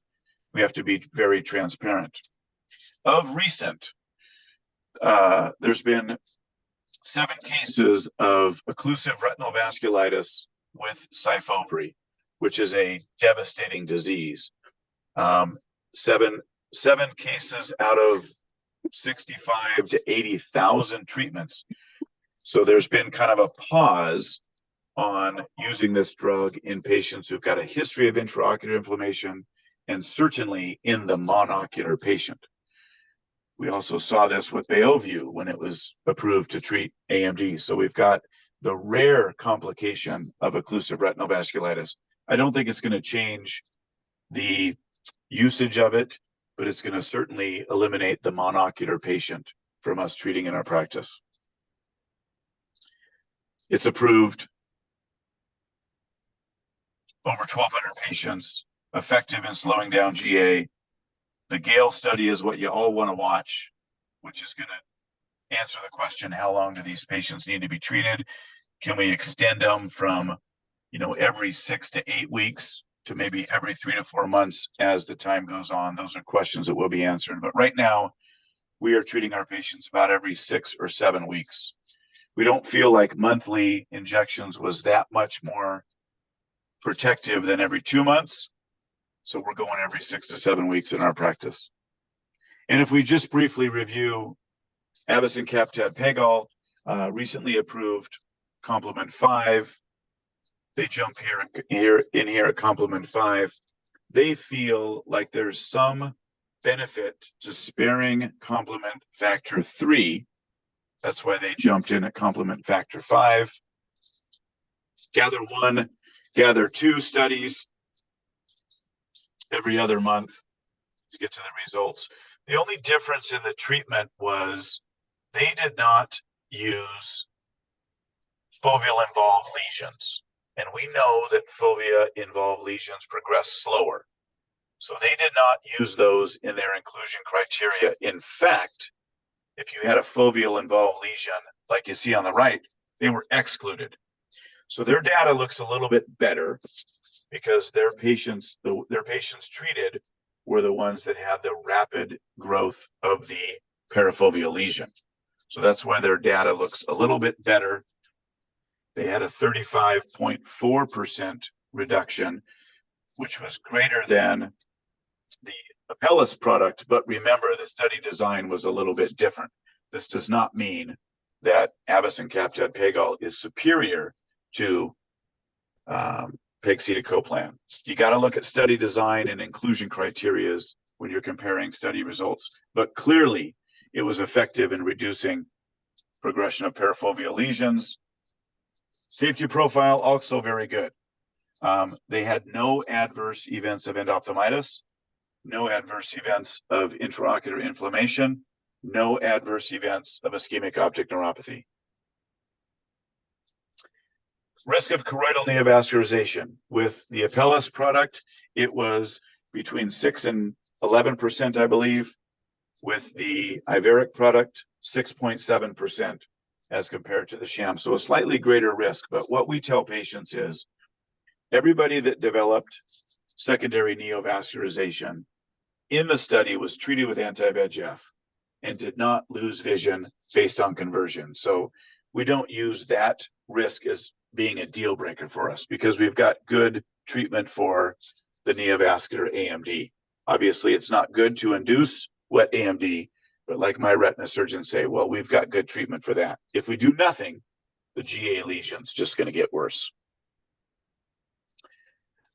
we have to be very transparent. Of recent, there's been 7 cases of occlusive retinal vasculitis with Syfovre, which is a devastating disease. 7 cases out of 65 to 80,000 treatments. So there's been kind of a pause on using this drug in patients who've got a history of intraocular inflammation, and certainly in the monocular patient. We also saw this with Beovu when it was approved to treat AMD. So we've got the rare complication of occlusive retinal vasculitis. I don't think it's going to change the usage of it, but it's going to certainly eliminate the monocular patient from us treating in our practice. It's approved over 1,200 patients, effective in slowing down GA. The Gale study is what you all want to watch, which is going to answer the question, how long do these patients need to be treated? Can we extend them from, every 6 to 8 weeks to maybe every 3 to 4 months as the time goes on? Those are questions that will be answered. But right now, we are treating our patients about every 6 or 7 weeks. We don't feel like monthly injections was that much more protective than every 2 months. So we're going every 6 to 7 weeks in our practice. And if we just briefly review avacincaptad pegol, recently approved complement 5, they jump here at complement 5. They feel like there's some benefit to sparing complement factor 3. That's why they jumped in at complement factor 5. Gather 1, Gather 2 studies every other month. Let's get to the results. The only difference in the treatment was they did not use foveal-involved lesions. And we know that fovea-involved lesions progress slower. So they did not use those in their inclusion criteria. In fact, if you had a foveal-involved lesion, like you see on the right, they were excluded. So their data looks a little bit better because their patients treated were the ones that had the rapid growth of the parafoveal lesion. So that's why their data looks a little bit better. They had a 35.4% reduction, which was greater than the Apellis product. But remember, the study design was a little bit different. This does not mean that avacincaptad pegol is superior to pegcetacoplan. You got to look at study design and inclusion criteria when you're comparing study results. But clearly, it was effective in reducing progression of parafoveal lesions. Safety profile also very good. They had no adverse events of endophthalmitis, no adverse events of intraocular inflammation, no adverse events of ischemic optic neuropathy. Risk of choroidal neovascularization. With the Apellis product, it was between 6 and 11%, I believe. With the Iveric product, 6.7% as compared to the sham. So a slightly greater risk. But what we tell patients is everybody that developed secondary neovascularization in the study was treated with anti-VEGF and did not lose vision based on conversion. So we don't use that risk as being a deal breaker for us because we've got good treatment for the neovascular AMD. Obviously, it's not good to induce wet AMD, but like my retina surgeons say, well, we've got good treatment for that. If we do nothing, the GA lesion's just going to get worse.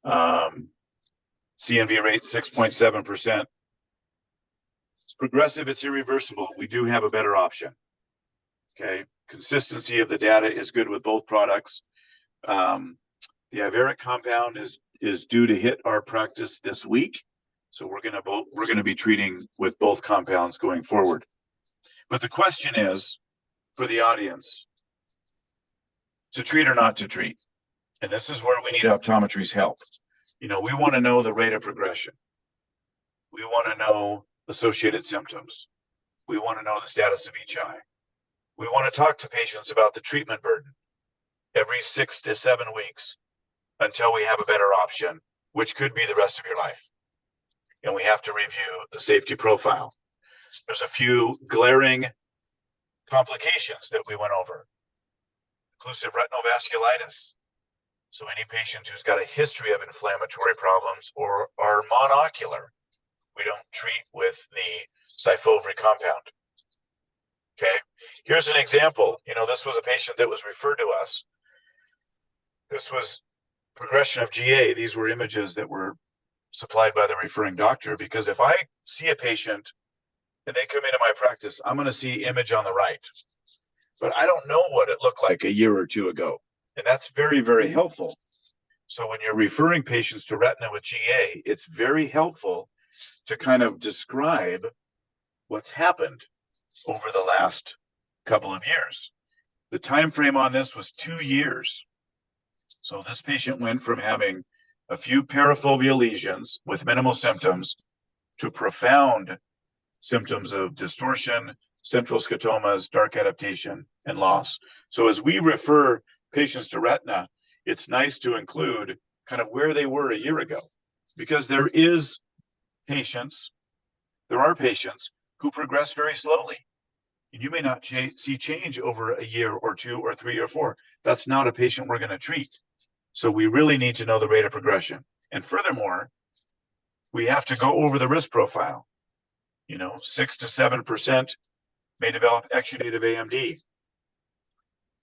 CNV rate 6.7%. It's progressive, it's irreversible. We do have a better option. Okay, consistency of the data is good with both products. The Iveric compound is due to hit our practice this week. So we're going to be treating with both compounds going forward. But the question is for the audience, to treat or not to treat. And this is where we need optometry's help. You know, we want to know the rate of progression. We want to know associated symptoms. We want to know the status of each eye. We want to talk to patients about the treatment burden every 6 to 7 weeks until we have a better option, which could be the rest of your life. And we have to review the safety profile. There's a few glaring complications that we went over. Occlusive retinal vasculitis. So any patient who's got a history of inflammatory problems or are monocular, we don't treat with the Syfovre compound. Okay, here's an example. You know, this was a patient that was referred to us. This was progression of GA. These were images that were supplied by the referring doctor, because if I see a patient and they come into my practice, I'm going to see image on the right, but I don't know what it looked like a year or two ago. And that's very, very helpful. So when you're referring patients to retina with GA, it's very helpful to kind of describe what's happened over the last couple of years. The time frame on this was 2 years. So this patient went from having a few parafoveal lesions with minimal symptoms to profound symptoms of distortion, central scotomas, dark adaptation, and loss. So as we refer patients to retina, it's nice to include kind of where they were a year ago, because there are patients who progress very slowly. And you may not see change over a year or 2 or 3 or 4. That's not a patient we're going to treat. So we really need to know the rate of progression. And furthermore, we have to go over the risk profile. You know, 6 to 7% may develop exudative AMD.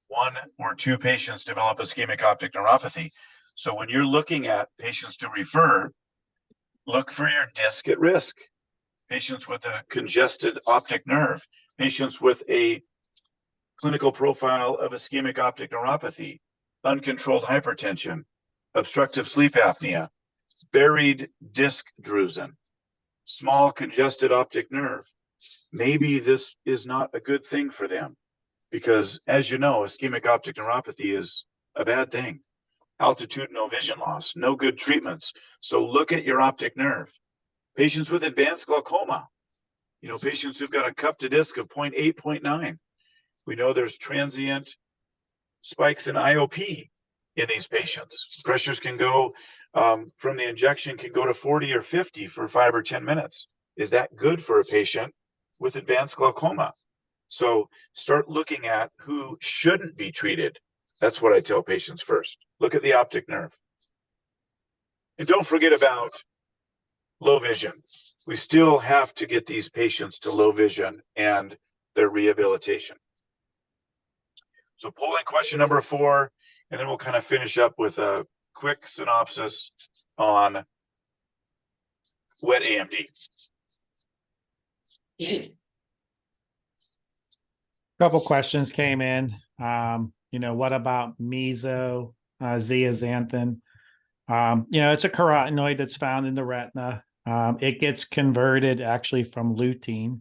1 or 2 patients develop ischemic optic neuropathy. So when you're looking at patients to refer, look for your disc at risk. Patients with a congested optic nerve, patients with a clinical profile of ischemic optic neuropathy, uncontrolled hypertension, obstructive sleep apnea, buried disc drusen, small congested optic nerve. Maybe this is not a good thing for them, because as you know, ischemic optic neuropathy is a bad thing. Altitudinal vision loss, no good treatments. So look at your optic nerve. Patients with advanced glaucoma, you know, patients who've got a cup to disc of 0.8, 0.9. We know there's transient spikes in IOP in these patients. Pressures can go from the injection can go to 40 or 50 for 5 or 10 minutes. Is that good for a patient with advanced glaucoma? So start looking at who shouldn't be treated. That's what I tell patients first. Look at the optic nerve. And don't forget about low vision. We still have to get these patients to low vision and their rehabilitation. So polling question number 4, and then we'll kind of finish up with a quick synopsis on wet AMD. Couple questions came in. You know, what about meso zeaxanthin? You know, it's a carotenoid that's found in the retina. It gets converted actually from lutein.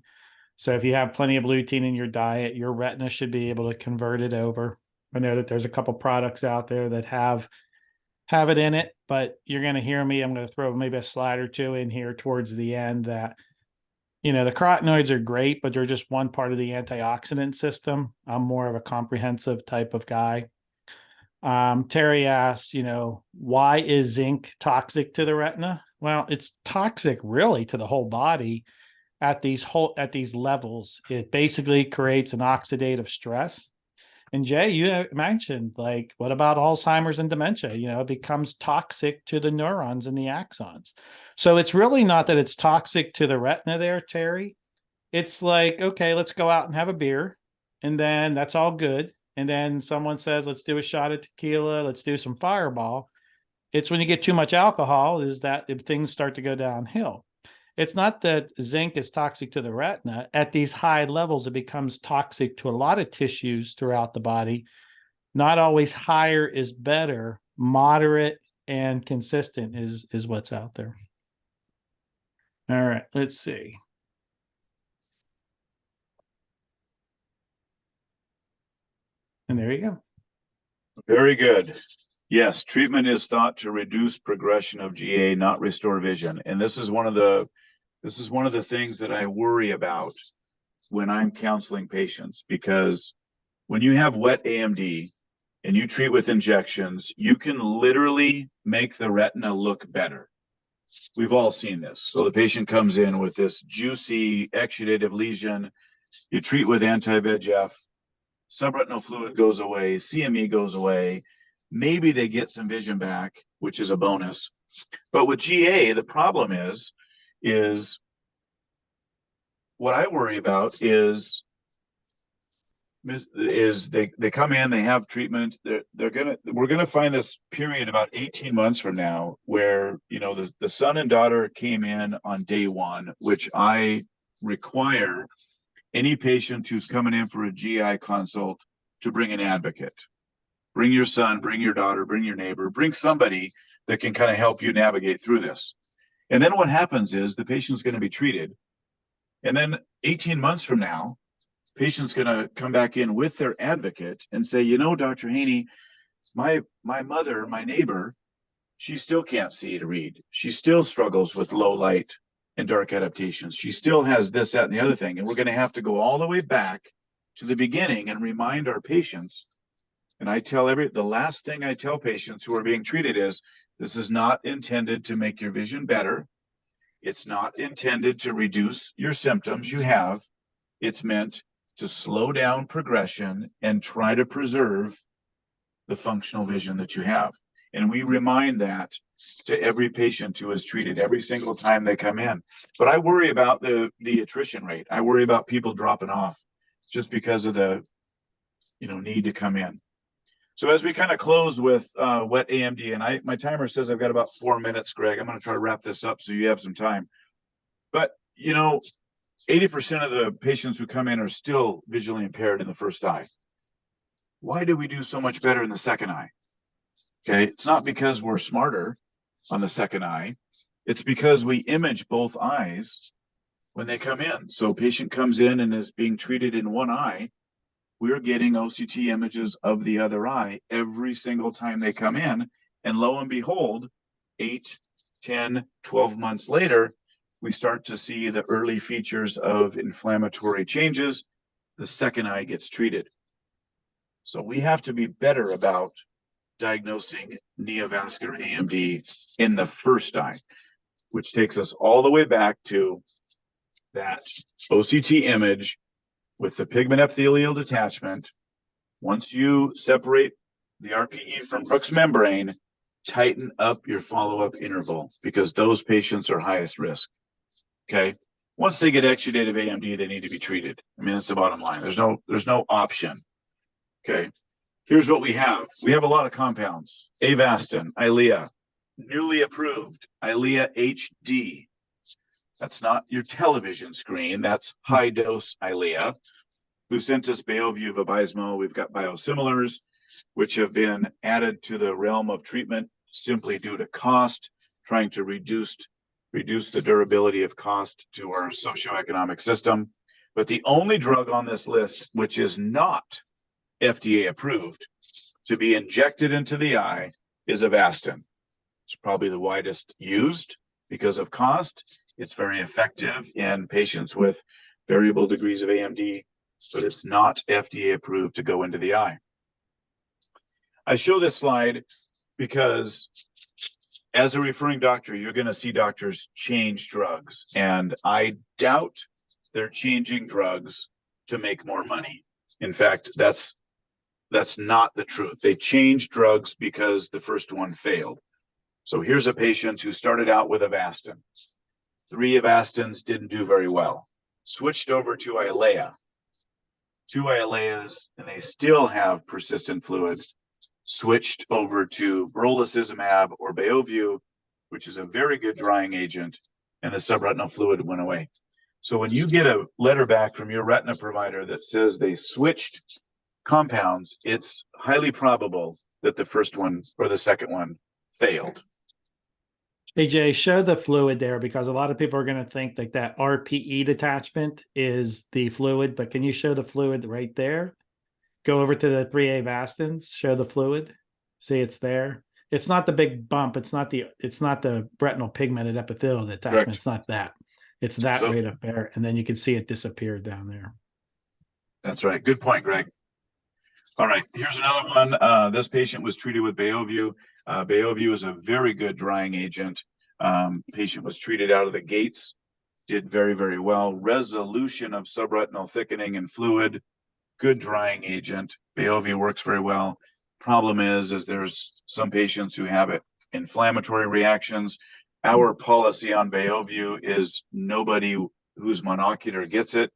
So if you have plenty of lutein in your diet, your retina should be able to convert it over. I know that there's a couple products out there that have it in it, but you're going to hear me. I'm going to throw maybe a slide or 2 in here towards the end that, you know, the carotenoids are great, but they're just one part of the antioxidant system. I'm more of a comprehensive type of guy. Terry asks, you know, why is zinc toxic to the retina? Well, it's toxic really to the whole body at these levels. It basically creates an oxidative stress. And Jay, you mentioned, like, what about Alzheimer's and dementia? You know, it becomes toxic to the neurons and the axons. So it's really not that it's toxic to the retina there, Terry. It's like, okay, let's go out and have a beer. And then that's all good. And then someone says, let's do a shot of tequila. Let's do some Fireball. It's when you get too much alcohol is that things start to go downhill. It's not that zinc is toxic to the retina. At these high levels, it becomes toxic to a lot of tissues throughout the body. Not always higher is better, moderate and consistent is what's out there. All right, let's see. And there you go. Very good. Yes, treatment is thought to reduce progression of GA, not restore vision. And this is one of the things that I worry about when I'm counseling patients, because when you have wet AMD and you treat with injections, you can literally make the retina look better. We've all seen this. So the patient comes in with this juicy exudative lesion. You treat with anti-VEGF, subretinal fluid goes away, CME goes away. Maybe they get some vision back, which is a bonus. But with GA, the problem is what I worry about is they come in, they have treatment. We're gonna find this period about 18 months from now where, you know, the son and daughter came in on day one, which I require any patient who's coming in for a GI consult to bring an advocate. Bring your son, bring your daughter, bring your neighbor, bring somebody that can kind of help you navigate through this. And then what happens is the patient's going to be treated. And then 18 months from now, patient's going to come back in with their advocate and say, you know, Dr. Haynie, my mother, my neighbor, she still can't see to read. She still struggles with low light and dark adaptations. She still has this, that, and the other thing. And we're going to have to go all the way back to the beginning and remind our patients. And I tell the last thing I tell patients who are being treated is, this is not intended to make your vision better. It's not intended to reduce your symptoms you have. It's meant to slow down progression and try to preserve the functional vision that you have. And we remind that to every patient who is treated every single time they come in. But I worry about the attrition rate. I worry about people dropping off just because of the, you know, need to come in. So as we kind of close with wet AMD, and my timer says I've got about 4 minutes, Greg. I'm going to try to wrap this up so you have some time. But, you know, 80% of the patients who come in are still visually impaired in the first eye. Why do we do so much better in the second eye? Okay, it's not because we're smarter on the second eye. It's because we image both eyes when they come in. So a patient comes in and is being treated in one eye. We're getting OCT images of the other eye every single time they come in. And lo and behold, 8, 10, 12 months later, we start to see the early features of inflammatory changes. The second eye gets treated. So we have to be better about diagnosing neovascular AMD in the first eye, which takes us all the way back to that OCT image with the pigment epithelial detachment. Once you separate the RPE from Brooks membrane, tighten up your follow-up interval because those patients are highest risk. Okay. Once they get exudative AMD, they need to be treated. I mean, that's the bottom line. There's no option. Okay. Here's what we have. We have a lot of compounds. Avastin, Eylea, newly approved, Eylea HD. That's not your television screen. That's high dose Eylea. Lucentis, Beovu, Vabysmo. We've got biosimilars, which have been added to the realm of treatment simply due to cost, trying to reduce the durability of cost to our socioeconomic system. But the only drug on this list, which is not FDA approved to be injected into the eye, is Avastin. It's probably the widest used because of cost. It's very effective in patients with variable degrees of AMD, but it's not FDA approved to go into the eye. I show this slide because as a referring doctor, you're going to see doctors change drugs, and I doubt they're changing drugs to make more money. In fact, that's not the truth. They changed drugs because the first one failed. So here's a patient who started out with Avastin. 3 Avastins didn't do very well. Switched over to Eylea. 2 Eyleas, and they still have persistent fluid. Switched over to brolucizumab or Beovu, which is a very good drying agent, and the subretinal fluid went away. So when you get a letter back from your retina provider that says they switched compounds, it's highly probable that the first one or the second one failed. AJ, show the fluid there because a lot of people are going to think like that RPE detachment is the fluid, but can you show the fluid right there? Go over to the 3A Avastins, show the fluid. See, it's there. It's not the big bump. It's not the retinal pigmented epithelial detachment. Correct. It's not that. It's that So- right up there. And then you can see it disappear down there. That's right. Good point, Greg. All right, here's another one. This patient was treated with Beovu. Beovu is a very good drying agent. Patient was treated out of the gates, did very, very well. Resolution of subretinal thickening and fluid, good drying agent. Beovu works very well. Problem is there's some patients who have it inflammatory reactions. Our policy on Beovu is nobody who's monocular gets it.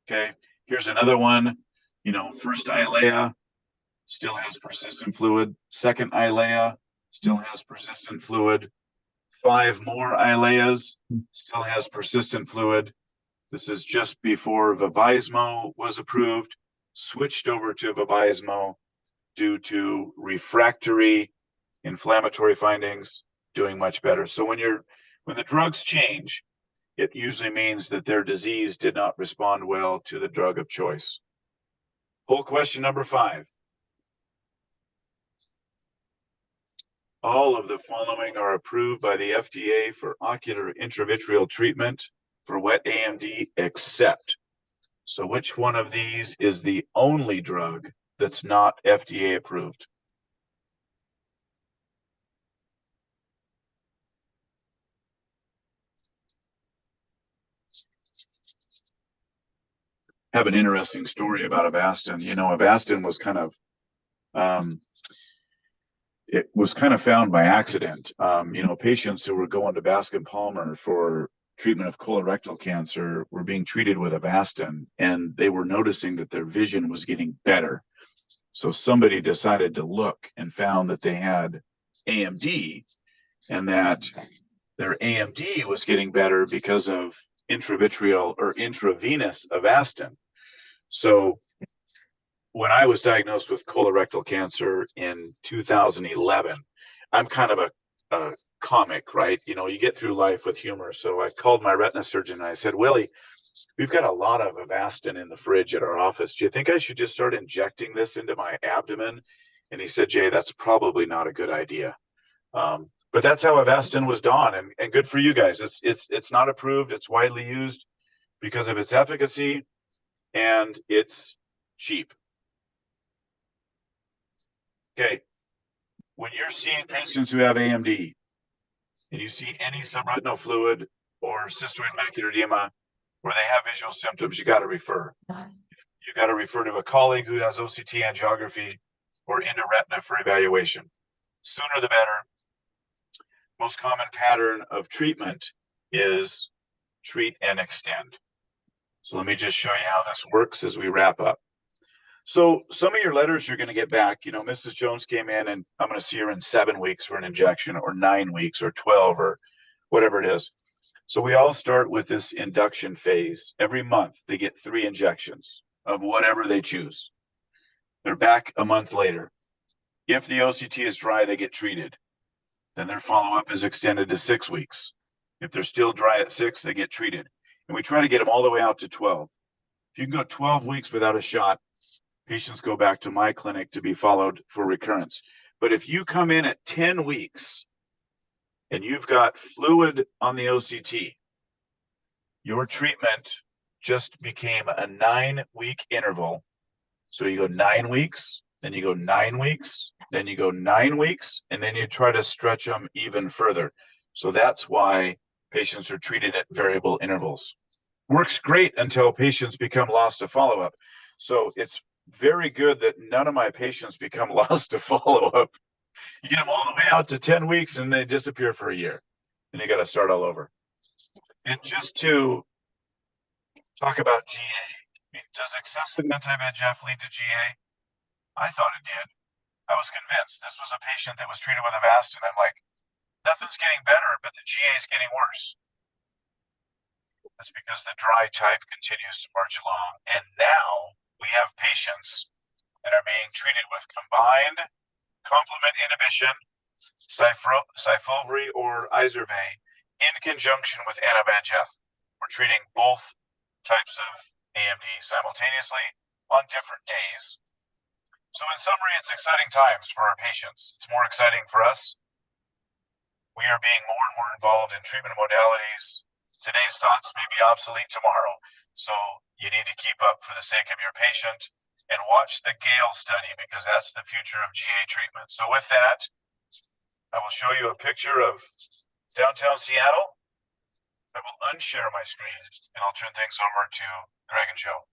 Okay, here's another one. You know, first Eylea still has persistent fluid. Second Eylea still has persistent fluid. 5 more Eyleas still has persistent fluid. This is just before Vabysmo was approved. Switched over to Vabysmo due to refractory inflammatory findings, doing much better. So when the drugs change, it usually means that their disease did not respond well to the drug of choice. Poll question number 5. All of the following are approved by the FDA for ocular intravitreal treatment for wet AMD except. So which one of these is the only drug that's not FDA approved? Have an interesting story about Avastin. You know, Avastin was kind of it was kind of found by accident. You know, patients who were going to Bascom Palmer for treatment of colorectal cancer were being treated with Avastin, and they were noticing that their vision was getting better. So somebody decided to look and found that they had AMD, and that their AMD was getting better because of intravitreal or intravenous Avastin. So when I was diagnosed with colorectal cancer in 2011, I'm kind of a comic, right? You know, you get through life with humor. So I called my retina surgeon and I said, Willie, we've got a lot of Avastin in the fridge at our office. Do you think I should just start injecting this into my abdomen? And he said, Jay, that's probably not a good idea. But that's how Avastin was done. And good for you guys. It's not approved. It's widely used because of its efficacy, and it's cheap. Okay, when you're seeing patients who have AMD and you see any subretinal fluid or cystoid macular edema where they have visual symptoms, you got to refer. You got to refer to a colleague who has OCT angiography or into retina for evaluation. Sooner the better. Most common pattern of treatment is treat and extend. So let me just show you how this works as we wrap up. So some of your letters you're going to get back. You know, Mrs. Jones came in and I'm going to see her in 7 weeks for an injection, or 9 weeks, or 12, or whatever it is. So we all start with this induction phase. Every month they get 3 injections of whatever they choose. They're back a month later. If the OCT is dry, they get treated. Then their follow-up is extended to 6 weeks. If they're still dry at 6, they get treated. And we try to get them all the way out to 12. If you can go 12 weeks without a shot, patients go back to my clinic to be followed for recurrence. But if you come in at 10 weeks and you've got fluid on the OCT, your treatment just became a 9-week interval. So you go 9 weeks, then you go 9 weeks, then you go 9 weeks, and then you try to stretch them even further. So that's why patients are treated at variable intervals. Works great until patients become lost to follow-up. So it's very good that none of my patients become lost to follow-up. You get them all the way out to 10 weeks and they disappear for a year. And you got to start all over. And just to talk about GA, does excessive anti-VEGF lead to GA? I thought it did. I was convinced. This was a patient that was treated with Avastin. I'm like, nothing's getting better, but the GA is getting worse. That's because the dry type continues to march along. And now we have patients that are being treated with combined complement inhibition, Syfovre or Izervay, in conjunction with anti-VEGF. We're treating both types of AMD simultaneously on different days. So in summary, it's exciting times for our patients. It's more exciting for us. We are being more and more involved in treatment modalities. Today's thoughts may be obsolete tomorrow. So you need to keep up for the sake of your patient and watch the GALE study, because that's the future of GA treatment. So with that, I will show you a picture of downtown Seattle. I will unshare my screen and I'll turn things over to Greg and Joe.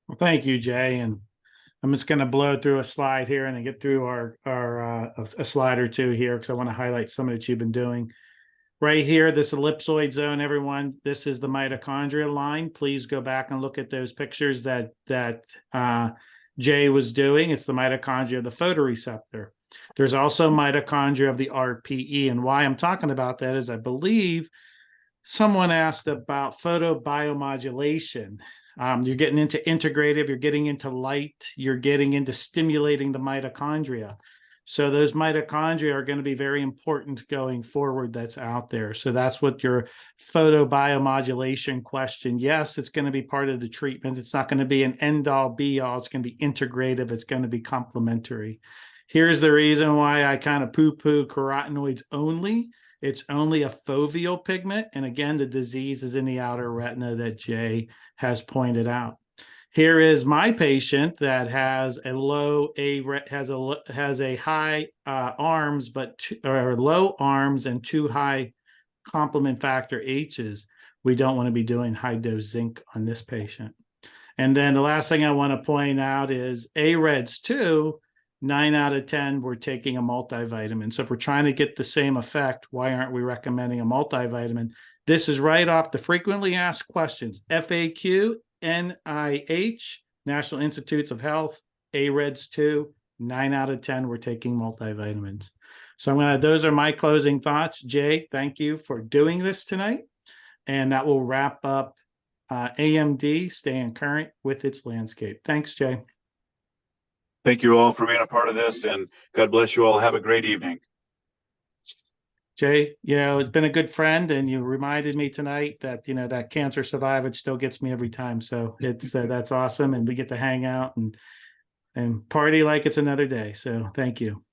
Well, thank you, Jay. And I'm just going to blow through a slide here and then get through a slide or two here, because I want to highlight some of that you've been doing. Right here, this ellipsoid zone, everyone, this is the mitochondria line. Please go back and look at those pictures that Jay was doing. It's the mitochondria of the photoreceptor. There's also mitochondria of the RPE. And why I'm talking about that is I believe someone asked about photobiomodulation. You're getting into integrative, you're getting into light, you're getting into stimulating the mitochondria. So those mitochondria are going to be very important going forward. That's out there. So that's what your photobiomodulation question. Yes, it's going to be part of the treatment. It's not going to be an end all be all. It's going to be integrative. It's going to be complementary. Here's the reason why I kind of poo-poo carotenoids only. It's only a foveal pigment. And again, the disease is in the outer retina that Jay has pointed out. Here is my patient that has a high arms, or low arms and too high complement factor H's. We don't want to be doing high dose zinc on this patient. And then the last thing I want to point out is AREDS 2, 9 out of 10, we're taking a multivitamin. So if we're trying to get the same effect, why aren't we recommending a multivitamin? This is right off the frequently asked questions. FAQ, NIH, National Institutes of Health, AREDS 2, 9 out of 10, we're taking multivitamins. So those are my closing thoughts. Jay, thank you for doing this tonight. And that will wrap up AMD staying current with its landscape. Thanks, Jay. Thank you all for being a part of this, and God bless you all. Have a great evening. Jay, it's been a good friend, and you reminded me tonight that, that cancer survivor still gets me every time. So it's that's awesome. And we get to hang out and party like it's another day. So thank you.